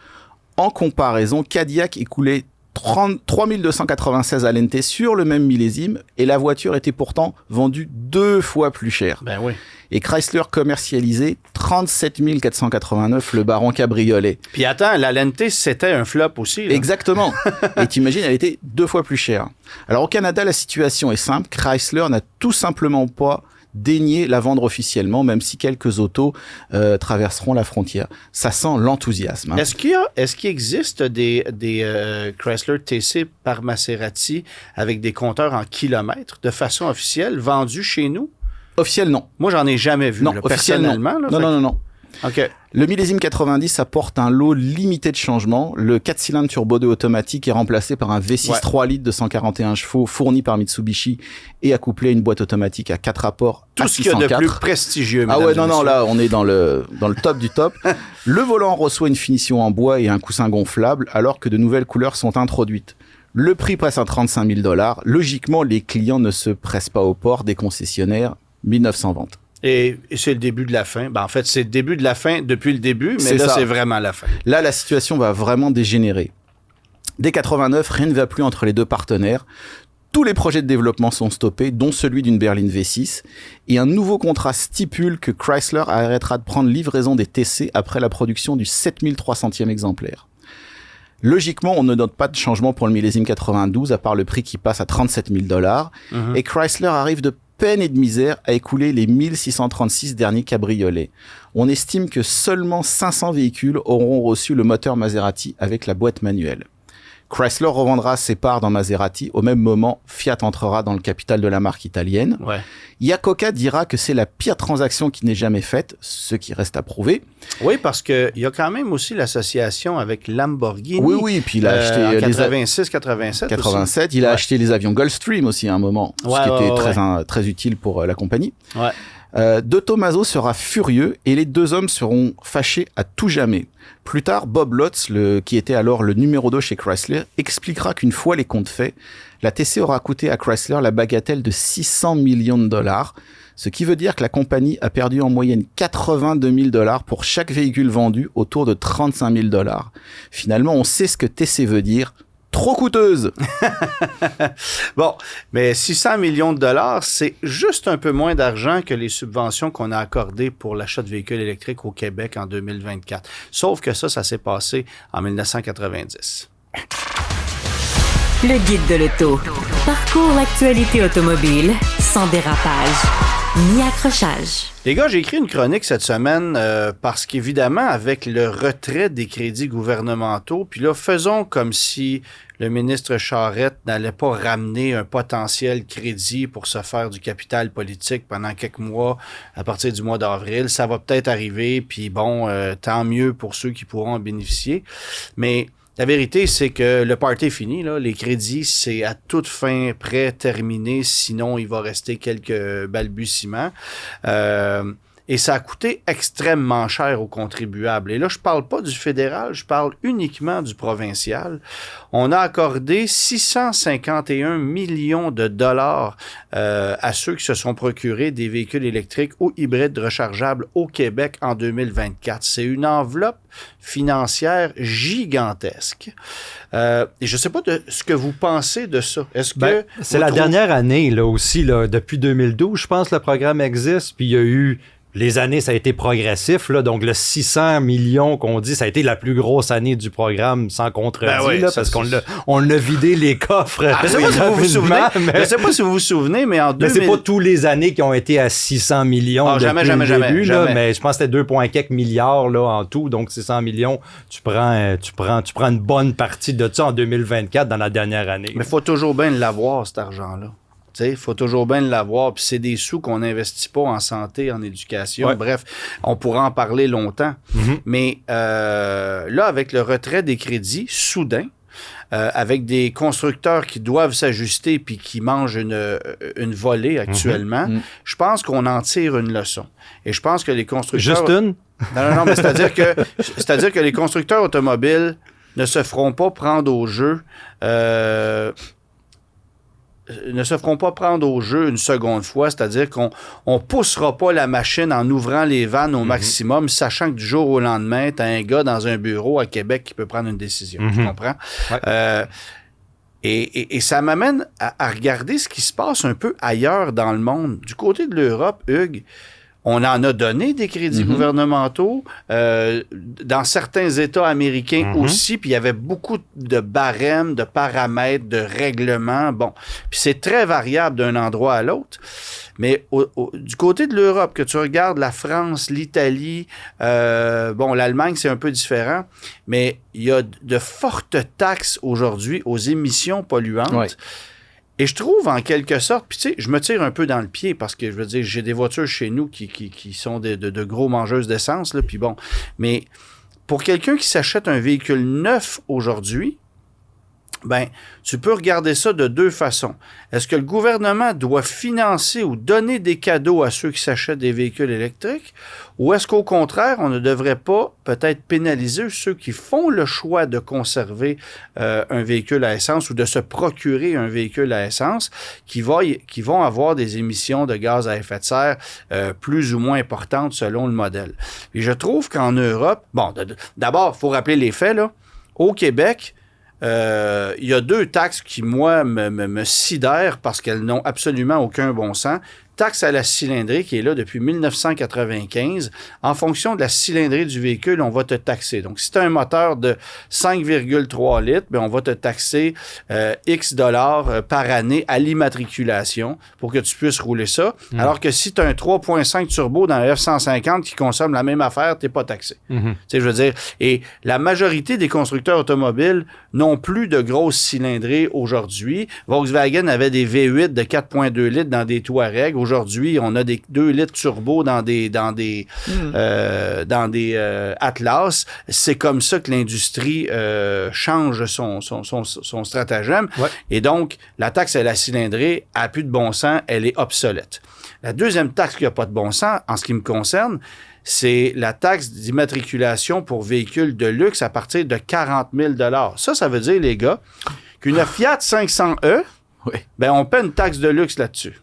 En comparaison, Cadillac écoulait 3 296 Alente sur le même millésime et la voiture était pourtant vendue 2 fois plus cher. Ben oui. Et Chrysler commercialisait 37 489 Le Baron cabriolet. Puis attends, la Lente, c'était un flop aussi. Là. Exactement. Et t'imagines, elle était 2 fois plus chère. Alors au Canada, la situation est simple. Chrysler n'a tout simplement pas daigné la vendre officiellement, même si quelques autos traverseront la frontière. Ça sent l'enthousiasme. Hein. Est-ce qu'il existe des Chrysler TC par Maserati avec des compteurs en kilomètres de façon officielle vendus chez nous? Officiel, non. Moi, j'en ai jamais vu. Non, là, personnellement. Non. Là, non. OK. Le millésime 90 apporte un lot limité de changements. Le 4 cylindres turbo 2 automatique est remplacé par un V6 3 litres de 141 chevaux fourni par Mitsubishi et accouplé à une boîte automatique à 4 rapports tout à 604. Tout ce qu'il y a de plus prestigieux. Ah ouais, non, là, on est dans le top du top. Le volant reçoit une finition en bois et un coussin gonflable alors que de nouvelles couleurs sont introduites. Le prix passe à 35 000 $. Logiquement, les clients ne se pressent pas au port des concessionnaires 1900 ventes. Et c'est le début de la fin. Ben, en fait, c'est le début de la fin depuis le début, mais là, c'est vraiment la fin. Là, la situation va vraiment dégénérer. Dès 89, rien ne va plus entre les deux partenaires. Tous les projets de développement sont stoppés, dont celui d'une berline V6. Et un nouveau contrat stipule que Chrysler arrêtera de prendre livraison des TC après la production du 7300e exemplaire. Logiquement, on ne note pas de changement pour le millésime 92, à part le prix qui passe à $37 000. Et Chrysler arrive de peine et de misère à écouler les 1636 derniers cabriolets. On estime que seulement 500 véhicules auront reçu le moteur Maserati avec la boîte manuelle. Chrysler revendra ses parts dans Maserati. Au même moment, Fiat entrera dans le capital de la marque italienne. Ouais. Iacocca dira que c'est la pire transaction qui n'ait jamais faite, ce qui reste à prouver. Oui, parce qu'il y a quand même aussi l'association avec Lamborghini. Oui, puis il a acheté... En 86, 87 87, aussi. Il a acheté les avions Gulfstream aussi à un moment, ce qui était très utile pour la compagnie. Ouais. De Tomaso sera furieux et les deux hommes seront fâchés à tout jamais. Plus tard, Bob Lutz, qui était alors le numéro 2 chez Chrysler, expliquera qu'une fois les comptes faits, la TC aura coûté à Chrysler la bagatelle de $600 millions, ce qui veut dire que la compagnie a perdu en moyenne $82 000 pour chaque véhicule vendu, autour de $35 000. Finalement, on sait ce que TC veut dire. Trop coûteuse. Bon, mais 600 millions de dollars, c'est juste un peu moins d'argent que les subventions qu'on a accordées pour l'achat de véhicules électriques au Québec en 2024. Sauf que ça s'est passé en 1990. Le guide de l'auto. Parcours l'actualité automobile sans dérapage ni accrochage. Les gars, j'ai écrit une chronique cette semaine parce qu'évidemment, avec le retrait des crédits gouvernementaux, puis là, faisons comme si le ministre Charette n'allait pas ramener un potentiel crédit pour se faire du capital politique pendant quelques mois à partir du mois d'avril. Ça va peut-être arriver, puis bon, tant mieux pour ceux qui pourront en bénéficier. Mais la vérité, c'est que le party est fini, là. Les crédits, c'est à toute fin prêt, terminé. Sinon, il va rester quelques balbutiements. Et ça a coûté extrêmement cher aux contribuables. Et là, je parle pas du fédéral, je parle uniquement du provincial. On a accordé 651 millions de dollars à ceux qui se sont procurés des véhicules électriques ou hybrides rechargeables au Québec en 2024. C'est une enveloppe financière gigantesque. Et je ne sais pas de ce que vous pensez de ça. Est-ce que c'est la dernière année là aussi, là, depuis 2012, je pense, le programme existe, puis il y a eu... Les années, ça a été progressif, là, donc le 600 millions qu'on dit, ça a été la plus grosse année du programme sans contredit, parce qu'on l'a vidé les coffres. Je ne sais pas si vous vous souvenez, je sais pas si vous vous souvenez, mais en 2000... Mais c'est pas tous les années qui ont été à 600 millions jamais. Mais je pense que c'était 2,4 milliards là, en tout, donc 600 millions, tu prends une bonne partie de ça en 2024 dans la dernière année. Mais il faut toujours bien l'avoir, cet argent-là. Il faut toujours bien l'avoir, puis c'est des sous qu'on n'investit pas en santé, en éducation. Ouais. Bref, on pourra en parler longtemps. Mm-hmm. Mais là, avec le retrait des crédits soudain, avec des constructeurs qui doivent s'ajuster puis qui mangent une volée actuellement, je pense qu'on en tire une leçon. Et je pense que les constructeurs... Juste une? Non, mais c'est-à-dire que les constructeurs automobiles ne se feront pas prendre au jeu... ne se feront pas prendre au jeu une seconde fois, c'est-à-dire qu'on ne poussera pas la machine en ouvrant les vannes au maximum, sachant que du jour au lendemain, tu as un gars dans un bureau à Québec qui peut prendre une décision. Tu comprends? Ouais. Et ça m'amène à regarder ce qui se passe un peu ailleurs dans le monde. Du côté de l'Europe, Hugues, on en a donné des crédits gouvernementaux dans certains États américains aussi, puis il y avait beaucoup de barèmes, de paramètres, de règlements. Bon, puis c'est très variable d'un endroit à l'autre. Mais du côté de l'Europe, que tu regardes la France, l'Italie, l'Allemagne, c'est un peu différent, mais il y a de fortes taxes aujourd'hui aux émissions polluantes. Ouais. Et je trouve, en quelque sorte, puis tu sais, je me tire un peu dans le pied parce que, je veux dire, j'ai des voitures chez nous qui sont de gros mangeuses d'essence, là, puis bon. Mais pour quelqu'un qui s'achète un véhicule neuf aujourd'hui, ben, tu peux regarder ça de deux façons. Est-ce que le gouvernement doit financer ou donner des cadeaux à ceux qui s'achètent des véhicules électriques? Ou est-ce qu'au contraire, on ne devrait pas peut-être pénaliser ceux qui font le choix de conserver un véhicule à essence ou de se procurer un véhicule à essence qui vont avoir des émissions de gaz à effet de serre plus ou moins importantes selon le modèle? Et je trouve qu'en Europe, bon, d'abord, il faut rappeler les faits, là. Au Québec, il y a deux taxes qui, moi, me sidèrent parce qu'elles n'ont absolument aucun bon sens. Taxe à la cylindrée qui est là depuis 1995. En fonction de la cylindrée du véhicule, on va te taxer. Donc, si tu as un moteur de 5,3 litres, bien, on va te taxer X dollars par année à l'immatriculation pour que tu puisses rouler ça. Alors que si tu as un 3.5 turbo dans un F-150 qui consomme la même affaire, tu n'es pas taxé. Tu sais, je veux dire, et la majorité des constructeurs automobiles n'ont plus de grosses cylindrées aujourd'hui. Volkswagen avait des V8 de 4.2 litres dans des Touareg. Aujourd'hui, on a des 2 litres turbo dans des Atlas. C'est comme ça que l'industrie change son stratagème. Ouais. Et donc, la taxe à la cylindrée n'a plus de bon sens, elle est obsolète. La deuxième taxe qui n'a pas de bon sens, en ce qui me concerne, c'est la taxe d'immatriculation pour véhicules de luxe à partir de 40 000 $. Ça veut dire, les gars, qu'une Fiat 500e, ben, on paie une taxe de luxe là-dessus.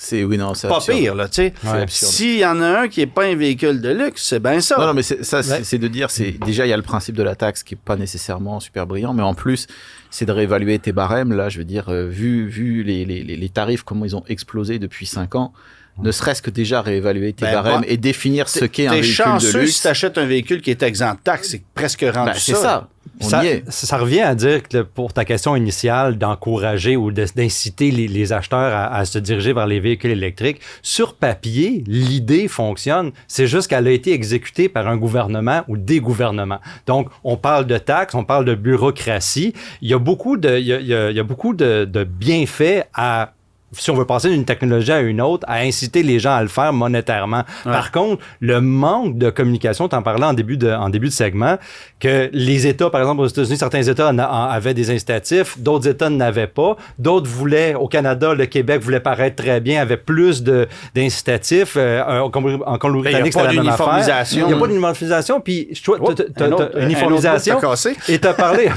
C'est pas absurde. Pire, là, tu sais. Ouais. S'il y en a un qui n'est pas un véhicule de luxe, c'est bien ça. Non, mais c'est de dire, déjà, il y a le principe de la taxe qui n'est pas nécessairement super brillant, mais en plus, c'est de réévaluer tes barèmes. Là, je veux dire, vu les tarifs, comment ils ont explosé depuis 5 ans, ne serait-ce que déjà réévaluer tes barèmes et définir ce qu'est un véhicule de luxe. Si tu achètes un véhicule qui est exempt de taxe, c'est presque rendu c'est ça. Ça revient à dire que pour ta question initiale d'encourager ou d'inciter les acheteurs à se diriger vers les véhicules électriques, sur papier, l'idée fonctionne. C'est juste qu'elle a été exécutée par un gouvernement ou des gouvernements. Donc, on parle de taxes, on parle de bureaucratie. Il y a beaucoup de bienfaits à... Si on veut passer d'une technologie à une autre, à inciter les gens à le faire monétairement. Ouais. Par contre, le manque de communication, t'en parlais en début de segment, que les États, par exemple aux États-Unis, certains États avaient des incitatifs, d'autres États n'avaient pas, d'autres voulaient, au Canada, le Québec voulait paraître très bien, avait plus d'incitatifs, en Colombie-Britannique, c'était la même affaire. Il n'y a pas d'uniformisation, puis uniformisation, et t'as parlé,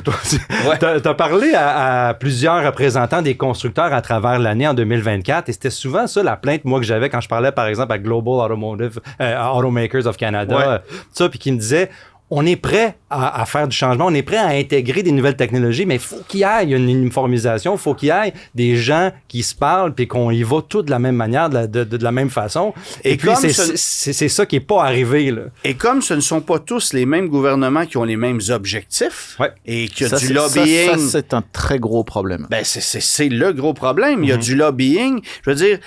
t'as parlé à plusieurs représentants des constructeurs à travers l'année en 2024, et c'était souvent ça la plainte, moi, que j'avais quand je parlais, par exemple, à Global Automakers of Canada, ça, puis qui me disait, on est prêt à faire du changement, on est prêt à intégrer des nouvelles technologies, mais il faut qu'il y ait une uniformisation, il faut qu'il y ait des gens qui se parlent, puis qu'on y va tous de la même manière, de la même façon. Et puis, c'est ça qui n'est pas arrivé, là. Et comme ce ne sont pas tous les mêmes gouvernements qui ont les mêmes objectifs, et qu'il y a du lobbying... Ça, c'est un très gros problème. Ben, c'est le gros problème. Il y a du lobbying. Je veux dire...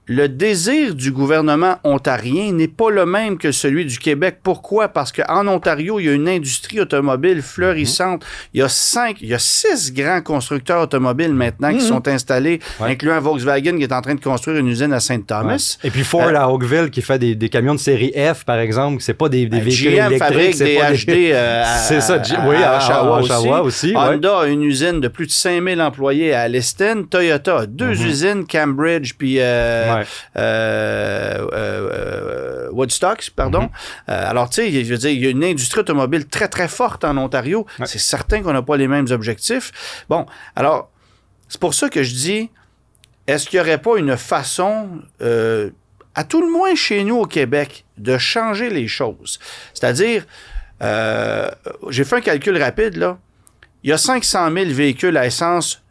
Le désir du gouvernement ontarien n'est pas le même que celui du Québec. Pourquoi? Parce qu'en Ontario, il y a une industrie automobile florissante. Il y a 6 grands constructeurs automobiles maintenant qui sont installés, incluant Volkswagen qui est en train de construire une usine à Saint-Thomas. Et puis Ford à Oakville qui fait des camions de série F, par exemple. C'est pas des véhicules électriques. Fabrique des HD c'est ça. À Oshawa aussi. Honda a une usine de plus de 5000 employés à Alliston. Toyota a 2 usines, Cambridge puis... Woodstock, pardon. Alors, tu sais, je veux dire, il y a une industrie automobile très, très forte en Ontario. Ouais. C'est certain qu'on n'a pas les mêmes objectifs. Bon, alors, c'est pour ça que je dis, est-ce qu'il n'y aurait pas une façon, à tout le moins chez nous au Québec, de changer les choses? C'est-à-dire, j'ai fait un calcul rapide, là. Il y a 500 000 véhicules à essence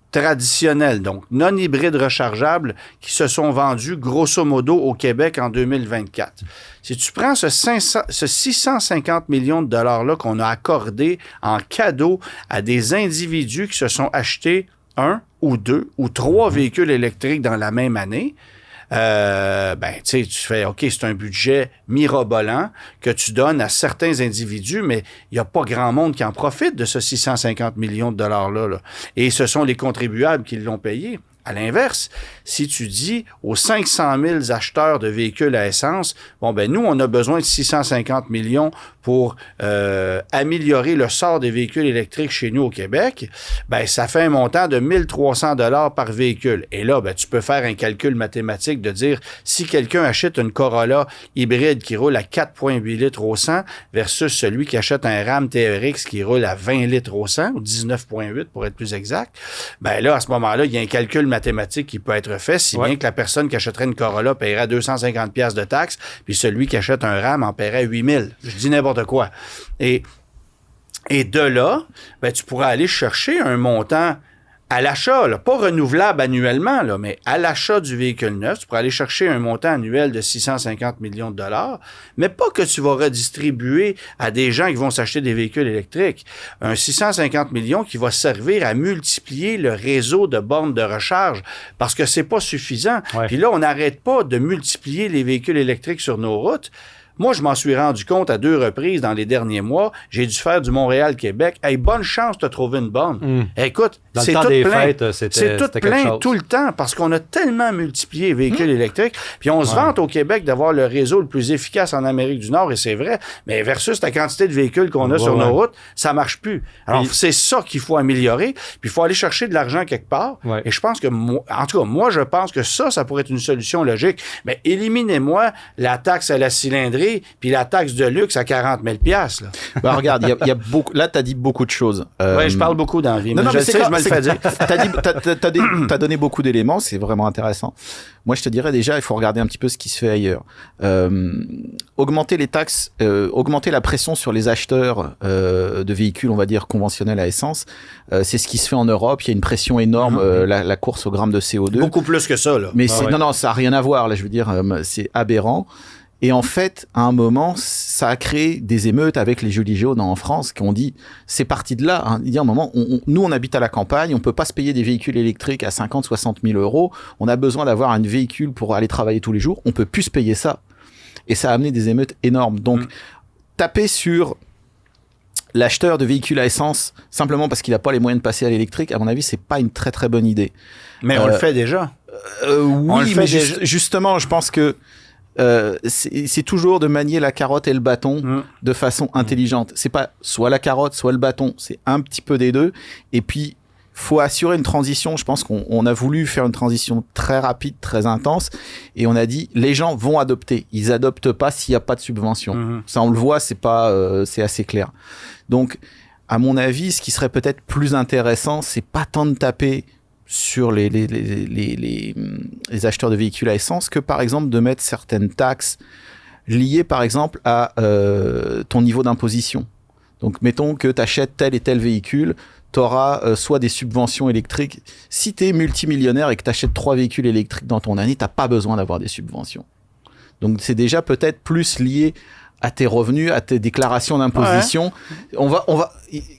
traditionnels, donc non hybrides rechargeables, qui se sont vendus grosso modo au Québec en 2024. Si tu prends ce 650 millions de dollars-là qu'on a accordé en cadeau à des individus qui se sont achetés 1 ou 2 ou 3 véhicules électriques dans la même année, ben, tu sais, tu fais, OK, c'est un budget mirobolant que tu donnes à certains individus, mais il n'y a pas grand monde qui en profite de ce 650 millions de dollars-là. Là. Et ce sont les contribuables qui l'ont payé. À l'inverse, si tu dis aux 500 000 acheteurs de véhicules à essence, bon, ben nous, on a besoin de 650 millions pour améliorer le sort des véhicules électriques chez nous au Québec, ben ça fait un montant de 1300 $ par véhicule. Et là, ben tu peux faire un calcul mathématique de dire si quelqu'un achète une Corolla hybride qui roule à 4,8 litres au 100 versus celui qui achète un Ram TRX qui roule à 20 litres au 100 ou 19,8 pour être plus exact, ben là, à ce moment-là, il y a un calcul mathématique qui peut être fait, si bien que la personne qui achèterait une Corolla paierait 250 $ de taxes, puis celui qui achète un Ram en paierait 8 000. Je dis n'importe quoi. Et de là, ben, tu pourras aller chercher un montant à l'achat, là, pas renouvelable annuellement, là, mais à l'achat du véhicule neuf, tu pourras aller chercher un montant annuel de 650 millions de dollars, mais pas que tu vas redistribuer à des gens qui vont s'acheter des véhicules électriques. Un 650 millions qui va servir à multiplier le réseau de bornes de recharge, parce que c'est pas suffisant. Ouais. Puis là, on n'arrête pas de multiplier les véhicules électriques sur nos routes. Moi, je m'en suis rendu compte à 2 reprises dans les derniers mois. J'ai dû faire du Montréal-Québec. Hey, bonne chance de trouver une borne. Écoute, dans c'est le temps tout des plein. fêtes, C'est tout plein tout le temps parce qu'on a tellement multiplié les véhicules électriques. Puis on se vante au Québec d'avoir le réseau le plus efficace en Amérique du Nord, et c'est vrai. Mais versus la quantité de véhicules qu'on a sur nos routes, ça marche plus. Alors, c'est ça qu'il faut améliorer. Puis il faut aller chercher de l'argent quelque part. Ouais. Et je pense que, en tout cas, moi, je pense que ça pourrait être une solution logique. Mais éliminez-moi la taxe à la cylindrée puis la taxe de luxe à 40 000 $. Là. Bah, regarde, il y a beaucoup. Là, tu as dit beaucoup de choses. Oui, je parle beaucoup dans la vie. Mais je sais, je me le fais dire. T'as donné beaucoup d'éléments, c'est vraiment intéressant. Moi, je te dirais déjà, il faut regarder un petit peu ce qui se fait ailleurs. Augmenter les taxes, augmenter la pression sur les acheteurs de véhicules, on va dire, conventionnels à essence. C'est ce qui se fait en Europe. Il y a une pression énorme, la course au gramme de CO2. Beaucoup plus que ça, là. Mais non, ça n'a rien à voir. Là, je veux dire, c'est aberrant. Et en fait, à un moment, ça a créé des émeutes avec les gilets jaunes en France qui ont dit, c'est parti de là. Hein. Il y a un moment, nous, on habite à la campagne, on peut pas se payer des véhicules électriques à 50, 60 000 euros. On a besoin d'avoir un véhicule pour aller travailler tous les jours. On peut plus se payer ça. Et ça a amené des émeutes énormes. Donc, taper sur l'acheteur de véhicules à essence simplement parce qu'il n'a pas les moyens de passer à l'électrique, à mon avis, c'est pas une très très bonne idée. Mais on le fait déjà. Oui, mais justement, je pense que c'est toujours de manier la carotte et le bâton de façon intelligente. C'est pas soit la carotte, soit le bâton. C'est un petit peu des deux. Et puis, faut assurer une transition. Je pense qu'on a voulu faire une transition très rapide, très intense. Et on a dit, les gens vont adopter. Ils adoptent pas s'il y a pas de subvention. Ça, on le voit, c'est assez clair. Donc, à mon avis, ce qui serait peut-être plus intéressant, c'est pas tant de taper sur les acheteurs de véhicules à essence que par exemple de mettre certaines taxes liées par exemple à ton niveau d'imposition. Donc mettons que tu achètes tel et tel véhicule, tu auras soit des subventions électriques. Si tu es multimillionnaire et que tu achètes 3 véhicules électriques dans ton année, tu n'as pas besoin d'avoir des subventions. Donc c'est déjà peut-être plus lié à tes revenus, à tes déclarations d'imposition. Ouais.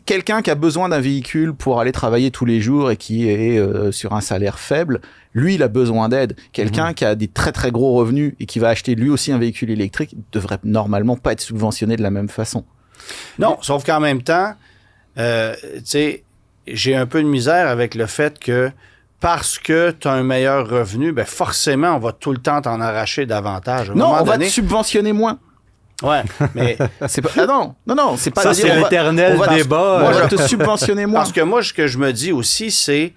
Quelqu'un qui a besoin d'un véhicule pour aller travailler tous les jours et qui est sur un salaire faible, lui, il a besoin d'aide. Quelqu'un qui a des très très gros revenus et qui va acheter lui aussi un véhicule électrique devrait normalement pas être subventionné de la même façon. Non, sauf qu'en même temps, tu sais, j'ai un peu de misère avec le fait que parce que tu as un meilleur revenu, ben forcément, on va tout le temps t'en arracher davantage. Non, on va te subventionner moins. Ouais, mais c'est pas non, c'est pas ça, c'est l'éternel débat. On va te subventionner moins. Parce que moi, ce que je me dis aussi, c'est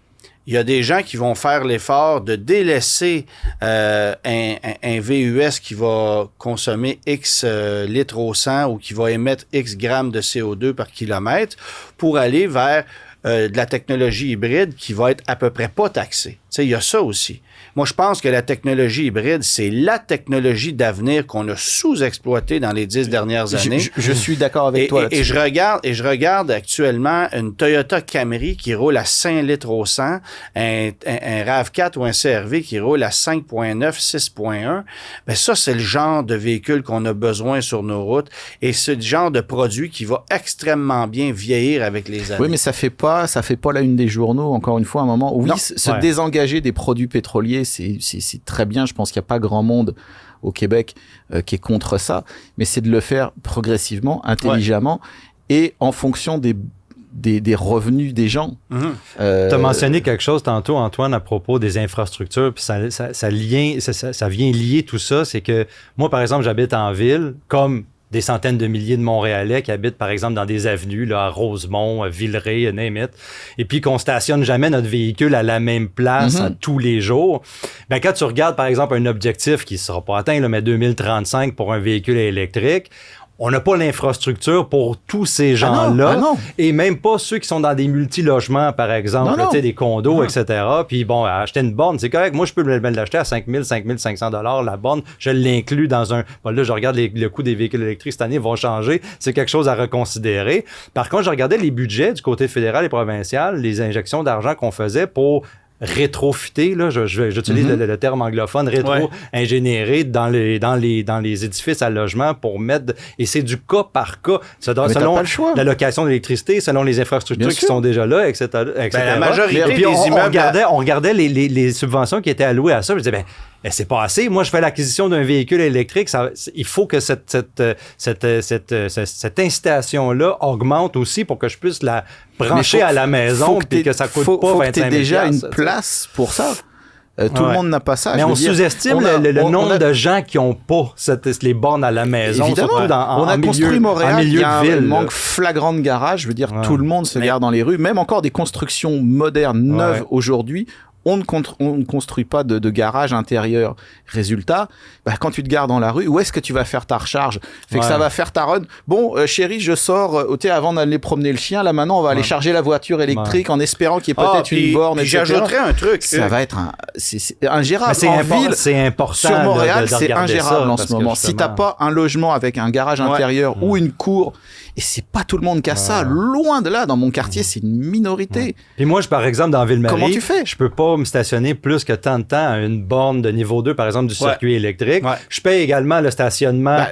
il y a des gens qui vont faire l'effort de délaisser un VUS qui va consommer X litres au 100 ou qui va émettre X grammes de CO2 par kilomètre pour aller vers de la technologie hybride qui va être à peu près pas taxée. Tu sais, il y a ça aussi. Moi, je pense que la technologie hybride, c'est la technologie d'avenir qu'on a sous-exploitée dans les 10 dernières années. Je suis d'accord avec toi là-dessus. Et je regarde actuellement une Toyota Camry qui roule à 5 litres au 100, un RAV4 ou un CR-V qui roule à 5.9, 6.1. Ben ça, c'est le genre de véhicule qu'on a besoin sur nos routes et c'est le genre de produit qui va extrêmement bien vieillir avec les années. Oui, mais ça fait pas la une des journaux, encore une fois, à un moment. Oui, désengager des produits pétroliers, c'est très bien. Je pense qu'il n'y a pas grand monde au Québec qui est contre ça, mais c'est de le faire progressivement, intelligemment et en fonction des revenus des gens. Tu as mentionné quelque chose tantôt, Antoine, à propos des infrastructures, puis ça vient lier tout ça. C'est que moi, par exemple, j'habite en ville, comme des centaines de milliers de Montréalais qui habitent, par exemple, dans des avenues, là, à Rosemont, à Villeray, name it, et puis qu'on stationne jamais notre véhicule à la même place tous les jours. Ben, quand tu regardes, par exemple, un objectif qui ne sera pas atteint, là, mais 2035 pour un véhicule électrique, on n'a pas l'infrastructure pour tous ces gens-là. Et même pas ceux qui sont dans des multi-logements, par exemple, là, des condos, etc. Puis bon, acheter une borne, c'est correct. Moi, je peux l'acheter à 5 000, 5 500 $ la borne. Je l'inclus dans un... Bon, là, je regarde le coût des véhicules électriques cette année vont changer. C'est quelque chose à reconsidérer. Par contre, je regardais les budgets du côté fédéral et provincial, les injections d'argent qu'on faisait pour rétrofiter, là, j'utilise le terme anglophone, rétro-ingénierer dans les édifices à logement pour mettre... Et c'est du cas par cas, selon la location d'électricité, selon les infrastructures qui sont déjà là, etc. La majorité des immeubles... On regardait les subventions qui étaient allouées à ça. Je disais, ben c'est pas assez. Moi, je fais l'acquisition d'un véhicule électrique. Il faut que cette incitation-là augmente aussi pour que je puisse la brancher à la maison et que ça coûte pas 25 000 $. Faut que tu aies déjà une place pour ça. Tout le monde n'a pas ça. Mais on sous-estime le nombre de gens qui n'ont pas les bornes à la maison. Évidemment. On a construit Montréal, il y a un manque flagrant de garages. Je veux dire, tout le monde se gare dans les rues. Même encore des constructions modernes, neuves aujourd'hui. On ne construit pas de garage intérieur. Résultat, quand tu te gares dans la rue, où est-ce que tu vas faire ta recharge? Fait que ça va faire ta run. Bon, chérie, je sors. Avant d'aller promener le chien, là maintenant, on va aller charger la voiture électrique en espérant qu'il y ait peut-être une borne. Et j'ajouterais un truc. Ça va être c'est ingérable. C'est important. Sur Montréal, c'est ingérable en ce moment. Si t'as pas un logement avec un garage intérieur ou une cour, et c'est pas tout le monde qui a ça. Loin de là, dans mon quartier, c'est une minorité. Puis moi, par exemple, dans Ville-Marie, comment tu fais? Je peux pas me stationner plus que tant de temps à une borne de niveau 2, par exemple, du circuit électrique. Je paye également le stationnement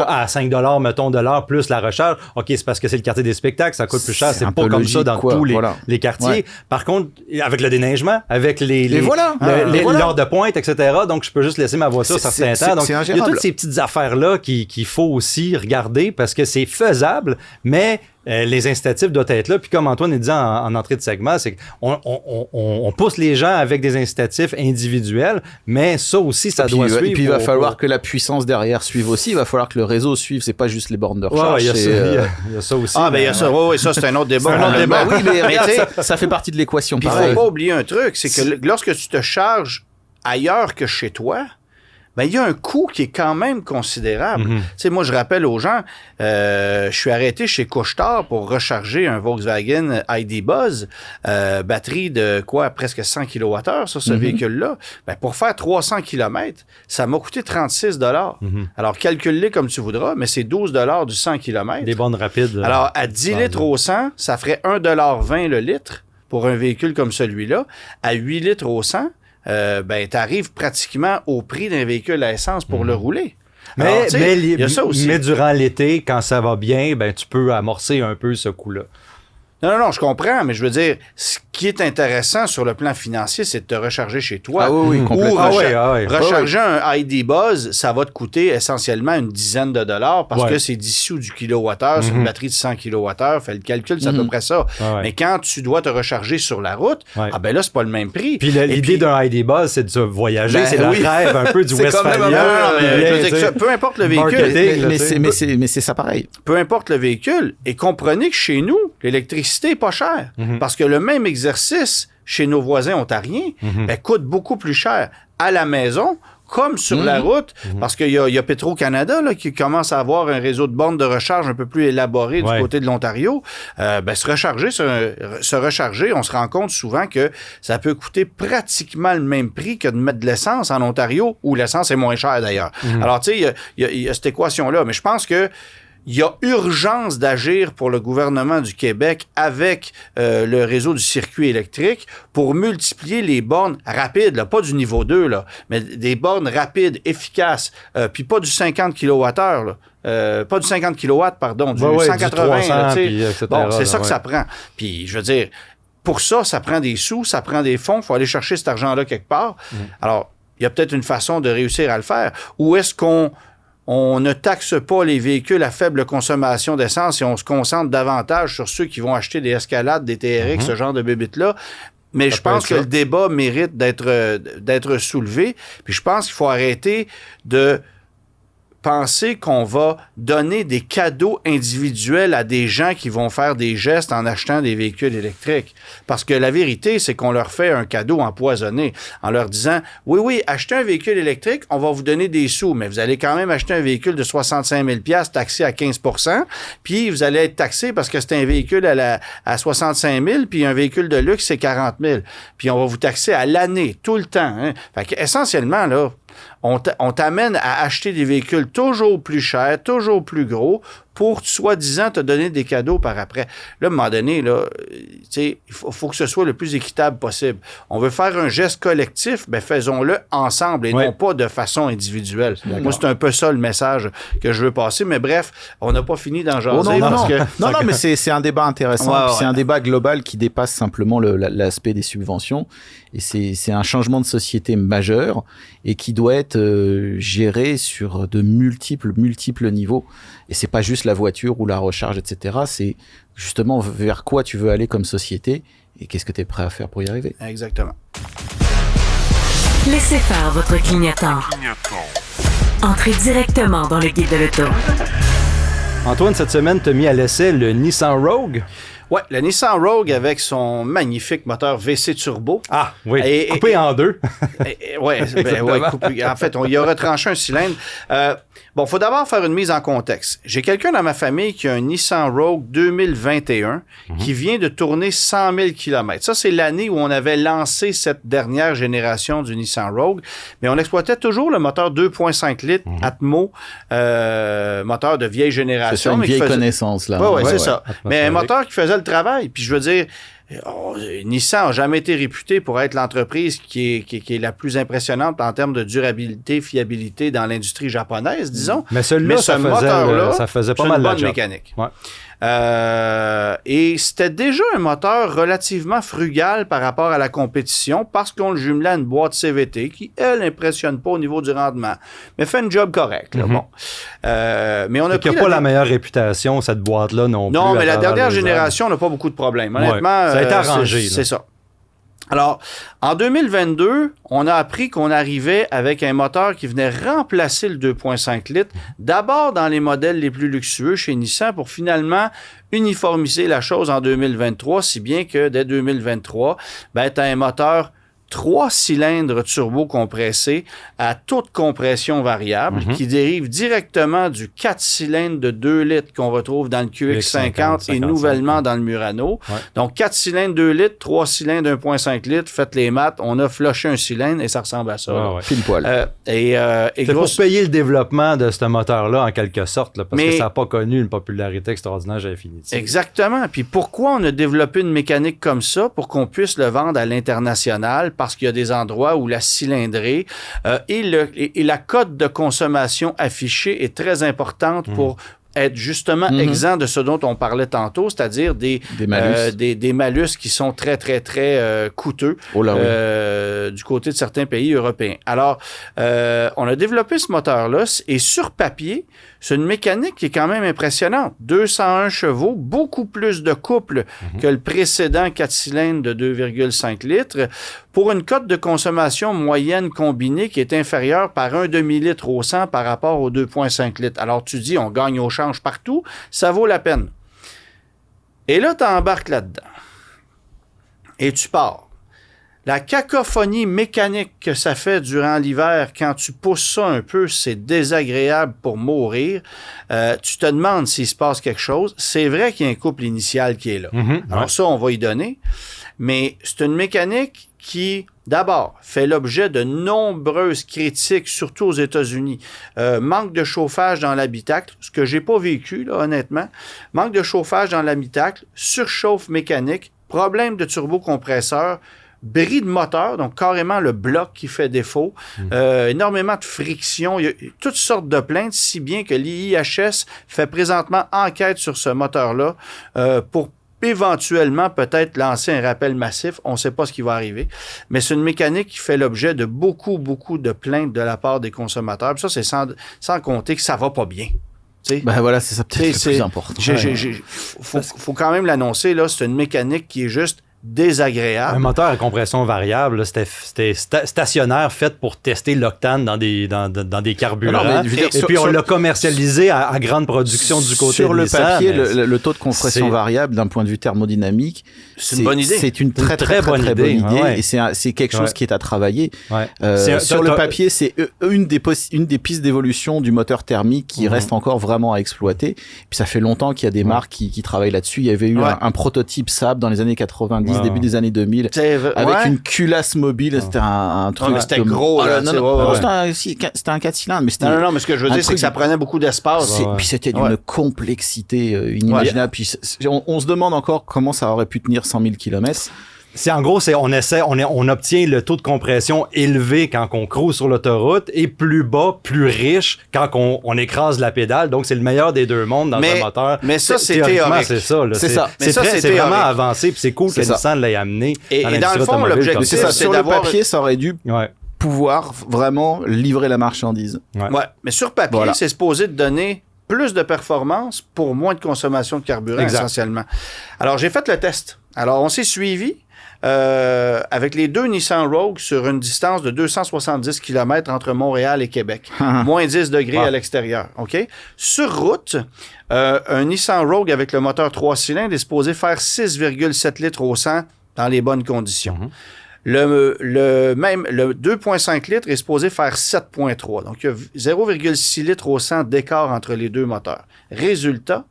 à 5 $, mettons, de l'heure, plus la recharge. OK, c'est parce que c'est le quartier des spectacles, ça coûte plus cher. C'est pas comme ça dans tous les quartiers. Par contre, avec le déneigement, avec l'heure de pointe, etc., donc je peux juste laisser ma voiture certains temps. Donc, il y a toutes ces petites affaires-là qu'il faut aussi regarder parce que c'est faisable, mais les incitatifs doivent être là. Puis comme Antoine est dit en entrée de segment, c'est qu'on pousse les gens avec des incitatifs individuels, mais ça aussi, ça doit suivre. Et puis il va falloir que la puissance derrière suive aussi. Il va falloir que le réseau suive. C'est pas juste les bornes de recharge. Il y a ça aussi. Ah, ben il y a ça. Oui, ça, c'est un autre débat. Oui, mais regarde, ça fait partie de l'équation. Il faut pas oublier un truc, c'est que lorsque tu te charges ailleurs que chez toi, ben il y a un coût qui est quand même considérable. Tu sais, moi, je rappelle aux gens, je suis arrêté chez Couche-Tard pour recharger un Volkswagen ID Buzz, batterie de presque 100 kWh sur ce véhicule-là. Ben, pour faire 300 km, ça m'a coûté 36 $. Alors, calcule-les comme tu voudras, mais c'est 12 $ du 100 km. Des bornes rapides. Alors, à 10 litres au 100, ça ferait 1,20 $ le litre pour un véhicule comme celui-là. À 8 litres au 100, tu arrives pratiquement au prix d'un véhicule à essence pour le rouler. Alors, il y a ça aussi. Mais durant l'été, quand ça va bien, tu peux amorcer un peu ce coût-là. Non, je comprends, mais je veux dire, ce qui est intéressant sur le plan financier, c'est de te recharger chez toi. Ah oui, complètement. Ou recharger un ID Buzz, ça va te coûter essentiellement une dizaine de dollars parce que c'est 10 sous du kilowattheure sur une batterie de 100 kWh. Fais le calcul, c'est à peu près ça. Mais quand tu dois te recharger sur la route, là, c'est pas le même prix. Puis l'idée d'un ID Buzz, c'est de voyager, c'est le rêve un peu du Westphalia. Peu importe le véhicule. Mais c'est ça pareil. Peu importe le véhicule. Et comprenez que chez nous, l'électricité n'est pas chère. Parce que le même exercice chez nos voisins ontariens coûte beaucoup plus cher à la maison comme sur la route, parce qu'il y a Petro-Canada là, qui commence à avoir un réseau de bornes de recharge un peu plus élaboré du côté de l'Ontario. Se recharger, on se rend compte souvent que ça peut coûter pratiquement le même prix que de mettre de l'essence en Ontario, où l'essence est moins chère d'ailleurs. Alors, tu sais, il y a cette équation-là, mais je pense que il y a urgence d'agir pour le gouvernement du Québec avec le réseau du circuit électrique pour multiplier les bornes rapides, là, pas du niveau 2, là, mais des bornes rapides, efficaces, puis pas du 50 kWh, là. Pas du 50 kW, pardon, du 180. Du 300, là, etc., bon, c'est ça que ça prend. Puis, je veux dire, pour ça prend des sous, ça prend des fonds, il faut aller chercher cet argent-là quelque part. Alors, il y a peut-être une façon de réussir à le faire. Ou est-ce qu'on on ne taxe pas les véhicules à faible consommation d'essence et on se concentre davantage sur ceux qui vont acheter des Escalades, des TRX, ce genre de bébites-là. Mais je pense que le débat mérite d'être soulevé. Puis je pense qu'il faut arrêter de penser qu'on va donner des cadeaux individuels à des gens qui vont faire des gestes en achetant des véhicules électriques. Parce que la vérité, c'est qu'on leur fait un cadeau empoisonné en leur disant « Oui, achetez un véhicule électrique, on va vous donner des sous, mais vous allez quand même acheter un véhicule de 65 000 $ taxé à 15 % puis vous allez être taxé parce que c'est un véhicule à 65 000 puis un véhicule de luxe, c'est 40 000 puis on va vous taxer à l'année, tout le temps. Hein? Fait qu'essentiellement, là, on t'amène à acheter des véhicules toujours plus chers, toujours plus gros, pour, soi-disant, te donner des cadeaux par après. Là, à un moment donné, là, il faut que ce soit le plus équitable possible. On veut faire un geste collectif, ben faisons-le ensemble et non pas de façon individuelle. Moi, c'est un peu ça le message que je veux passer. Mais bref, on n'a pas fini d'en jaser. Non, mais c'est un débat intéressant. C'est un débat global qui dépasse simplement l'aspect des subventions. Et c'est un changement de société majeur et qui doit être géré sur de multiples niveaux. Et c'est pas juste la voiture ou la recharge, etc. C'est justement vers quoi tu veux aller comme société et qu'est-ce que tu es prêt à faire pour y arriver. Exactement. Laissez faire votre clignotant. Entrez directement dans le guide de l'auto. Antoine, cette semaine, tu as mis à l'essai le Nissan Rogue. Oui, le Nissan Rogue avec son magnifique moteur VC turbo. Ah, oui, coupé en deux. Oui, coupé. En fait, il a retranché un cylindre. Bon, il faut d'abord faire une mise en contexte. J'ai quelqu'un dans ma famille qui a un Nissan Rogue 2021 qui vient de tourner 100 000 km. Ça, c'est l'année où on avait lancé cette dernière génération du Nissan Rogue, mais on exploitait toujours le moteur 2.5 litres Atmo, moteur de vieille génération. C'est une vieille connaissance, là. Oui, c'est ça. Mais un moteur qui faisait le travail. Puis je veux dire, Nissan n'a jamais été réputé pour être l'entreprise qui est la plus impressionnante en termes de durabilité, fiabilité dans l'industrie japonaise, disons. Mais celui-là, ça faisait pas mal de job. Mécanique. Ouais. Et c'était déjà un moteur relativement frugal par rapport à la compétition parce qu'on le jumelait à une boîte CVT qui, elle, n'impressionne pas au niveau du rendement, mais fait un job correct. Là, bon. Mais on a pris pas la meilleure réputation, cette boîte-là non plus. Non, mais la dernière génération n'a pas beaucoup de problèmes. Honnêtement, ça a été arrangé. C'est ça. Alors, en 2022, on a appris qu'on arrivait avec un moteur qui venait remplacer le 2.5 litres, d'abord dans les modèles les plus luxueux chez Nissan pour finalement uniformiser la chose en 2023, si bien que dès 2023, ben, tu as un moteur 3 cylindres turbo compressés à toute compression variable qui dérive directement du 4 cylindres de 2 litres qu'on retrouve dans le QX50 et nouvellement dans le Murano. Ouais. Donc, 4 cylindres 2 litres, 3 cylindres 1.5 litres, faites les maths, on a flushé un cylindre et ça ressemble à ça. Pile poil. C'est pour payer le développement de ce moteur-là, en quelque sorte, là, parce que ça n'a pas connu une popularité extraordinaire chez Infiniti. Exactement. Puis pourquoi on a développé une mécanique comme ça? Pour qu'on puisse le vendre à l'international, parce qu'il y a des endroits où la cylindrée et la cote de consommation affichée est très importante pour être justement exempt de ce dont on parlait tantôt, c'est-à-dire des malus qui sont très, très, très coûteux du côté de certains pays européens. Alors, on a développé ce moteur-là et sur papier, c'est une mécanique qui est quand même impressionnante. 201 chevaux, beaucoup plus de couple que le précédent 4 cylindres de 2,5 litres pour une cote de consommation moyenne combinée qui est inférieure par un demi-litre au 100 par rapport au 2,5 litres. Alors, tu dis, on gagne au change partout, ça vaut la peine. Et là, tu embarques là-dedans. Et tu pars. La cacophonie mécanique que ça fait durant l'hiver, quand tu pousses ça un peu, c'est désagréable pour mourir. Tu te demandes s'il se passe quelque chose. C'est vrai qu'il y a un couple initial qui est là. Alors ça, on va y donner. Mais c'est une mécanique qui, d'abord, fait l'objet de nombreuses critiques, surtout aux États-Unis. Manque de chauffage dans l'habitacle, ce que j'ai pas vécu, là, honnêtement. Manque de chauffage dans l'habitacle, surchauffe mécanique, problème de turbocompresseur, bris de moteur, donc carrément le bloc qui fait défaut, énormément de friction, il y a toutes sortes de plaintes, si bien que l'IIHS fait présentement enquête sur ce moteur-là pour éventuellement peut-être lancer un rappel massif. On ne sait pas ce qui va arriver. Mais c'est une mécanique qui fait l'objet de beaucoup de plaintes de la part des consommateurs. Puis ça, c'est sans compter que ça va pas bien. Ben voilà, c'est ça peut-être le plus important. Faut quand même l'annoncer, là, c'est une mécanique qui est juste désagréable. Un moteur à compression variable, là, c'était stationnaire, fait pour tester l'octane dans des carburants. Non, et puis on l'a commercialisé à grande production du côté sur de le Nissan, papier, le taux de compression variable d'un point de vue thermodynamique, c'est une bonne idée. C'est une très bonne idée. Et c'est quelque chose qui est à travailler. Sur le papier, c'est une des pistes d'évolution du moteur thermique qui reste encore vraiment à exploiter. Puis ça fait longtemps qu'il y a des marques qui travaillent là-dessus. Il y avait eu un prototype Saab dans les années 90, début des années 2000, avec une culasse mobile. C'était un truc. C'était gros. C'était un 4 cylindres. Non, mais ce que je veux dire, c'est que ça prenait beaucoup d'espace. Puis c'était d'une complexité inimaginable. Puis on se demande encore comment ça aurait pu tenir 100 000 km. En gros, on obtient le taux de compression élevé quand on cruise sur l'autoroute et plus bas, plus riche quand on écrase la pédale. Donc, c'est le meilleur des deux mondes dans un moteur. Mais ça, c'est théorique. C'est ça. C'est vraiment avancé, puis c'est cool que Nissan l'ait amené. Et dans le fond, l'objectif, c'est sur le papier, ça aurait dû pouvoir vraiment livrer la marchandise. Mais sur papier, c'est supposé de donner plus de performance pour moins de consommation de carburant, essentiellement. Alors, j'ai fait le test. Alors, on s'est suivi avec les deux Nissan Rogue sur une distance de 270 km entre Montréal et Québec. Moins 10 degrés à l'extérieur. OK? Sur route, un Nissan Rogue avec le moteur 3 cylindres est supposé faire 6,7 litres au 100 dans les bonnes conditions. Le 2,5 litres est supposé faire 7,3. Donc, il y a 0,6 litres au 100 d'écart entre les deux moteurs. Résultat,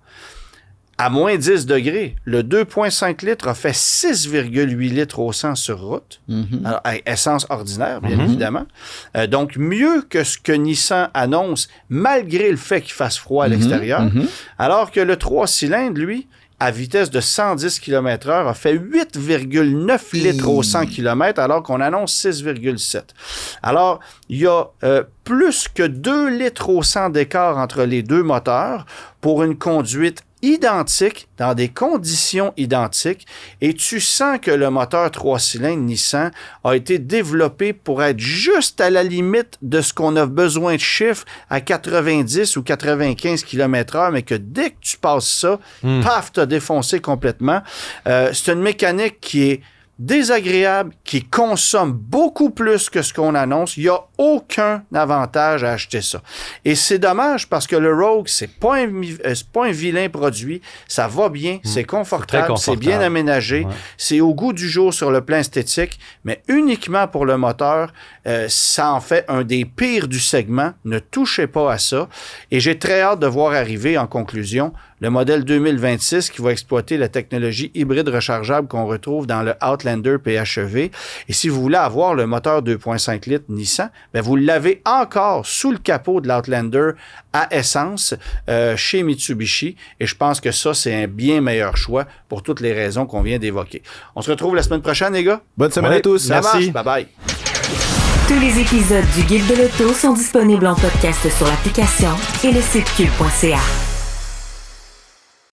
à moins 10 degrés, le 2,5 litres a fait 6,8 litres au 100 sur route. Alors, à essence ordinaire, bien évidemment. Donc, mieux que ce que Nissan annonce, malgré le fait qu'il fasse froid à l'extérieur. Alors que le 3 cylindres, lui, à vitesse de 110 km/h, a fait 8,9 litres au 100 km, alors qu'on annonce 6,7. Alors, il y a plus que 2 litres au 100 d'écart entre les deux moteurs pour une conduite identique, dans des conditions identiques, et tu sens que le moteur 3 cylindres Nissan a été développé pour être juste à la limite de ce qu'on a besoin de chiffres à 90 ou 95 km/h, mais que dès que tu passes ça, paf, t'as défoncé complètement. C'est une mécanique qui est désagréable, qui consomme beaucoup plus que ce qu'on annonce. Il n'y a aucun avantage à acheter ça. Et c'est dommage parce que le Rogue, c'est pas un vilain produit. Ça va bien, c'est confortable, c'est bien aménagé. C'est au goût du jour sur le plan esthétique, mais uniquement pour le moteur, ça en fait un des pires du segment. Ne touchez pas à ça. Et j'ai très hâte de voir arriver, en conclusion, le modèle 2026 qui va exploiter la technologie hybride rechargeable qu'on retrouve dans le Outlander PHEV. Et si vous voulez avoir le moteur 2,5 litres Nissan, ben vous l'avez encore sous le capot de l'Outlander à essence chez Mitsubishi. Et je pense que ça, c'est un bien meilleur choix pour toutes les raisons qu'on vient d'évoquer. On se retrouve la semaine prochaine, les gars. Bonne semaine à tous. Merci. Bye-bye. Tous les épisodes du Guide de l'auto sont disponibles en podcast sur l'application et le site cube.ca.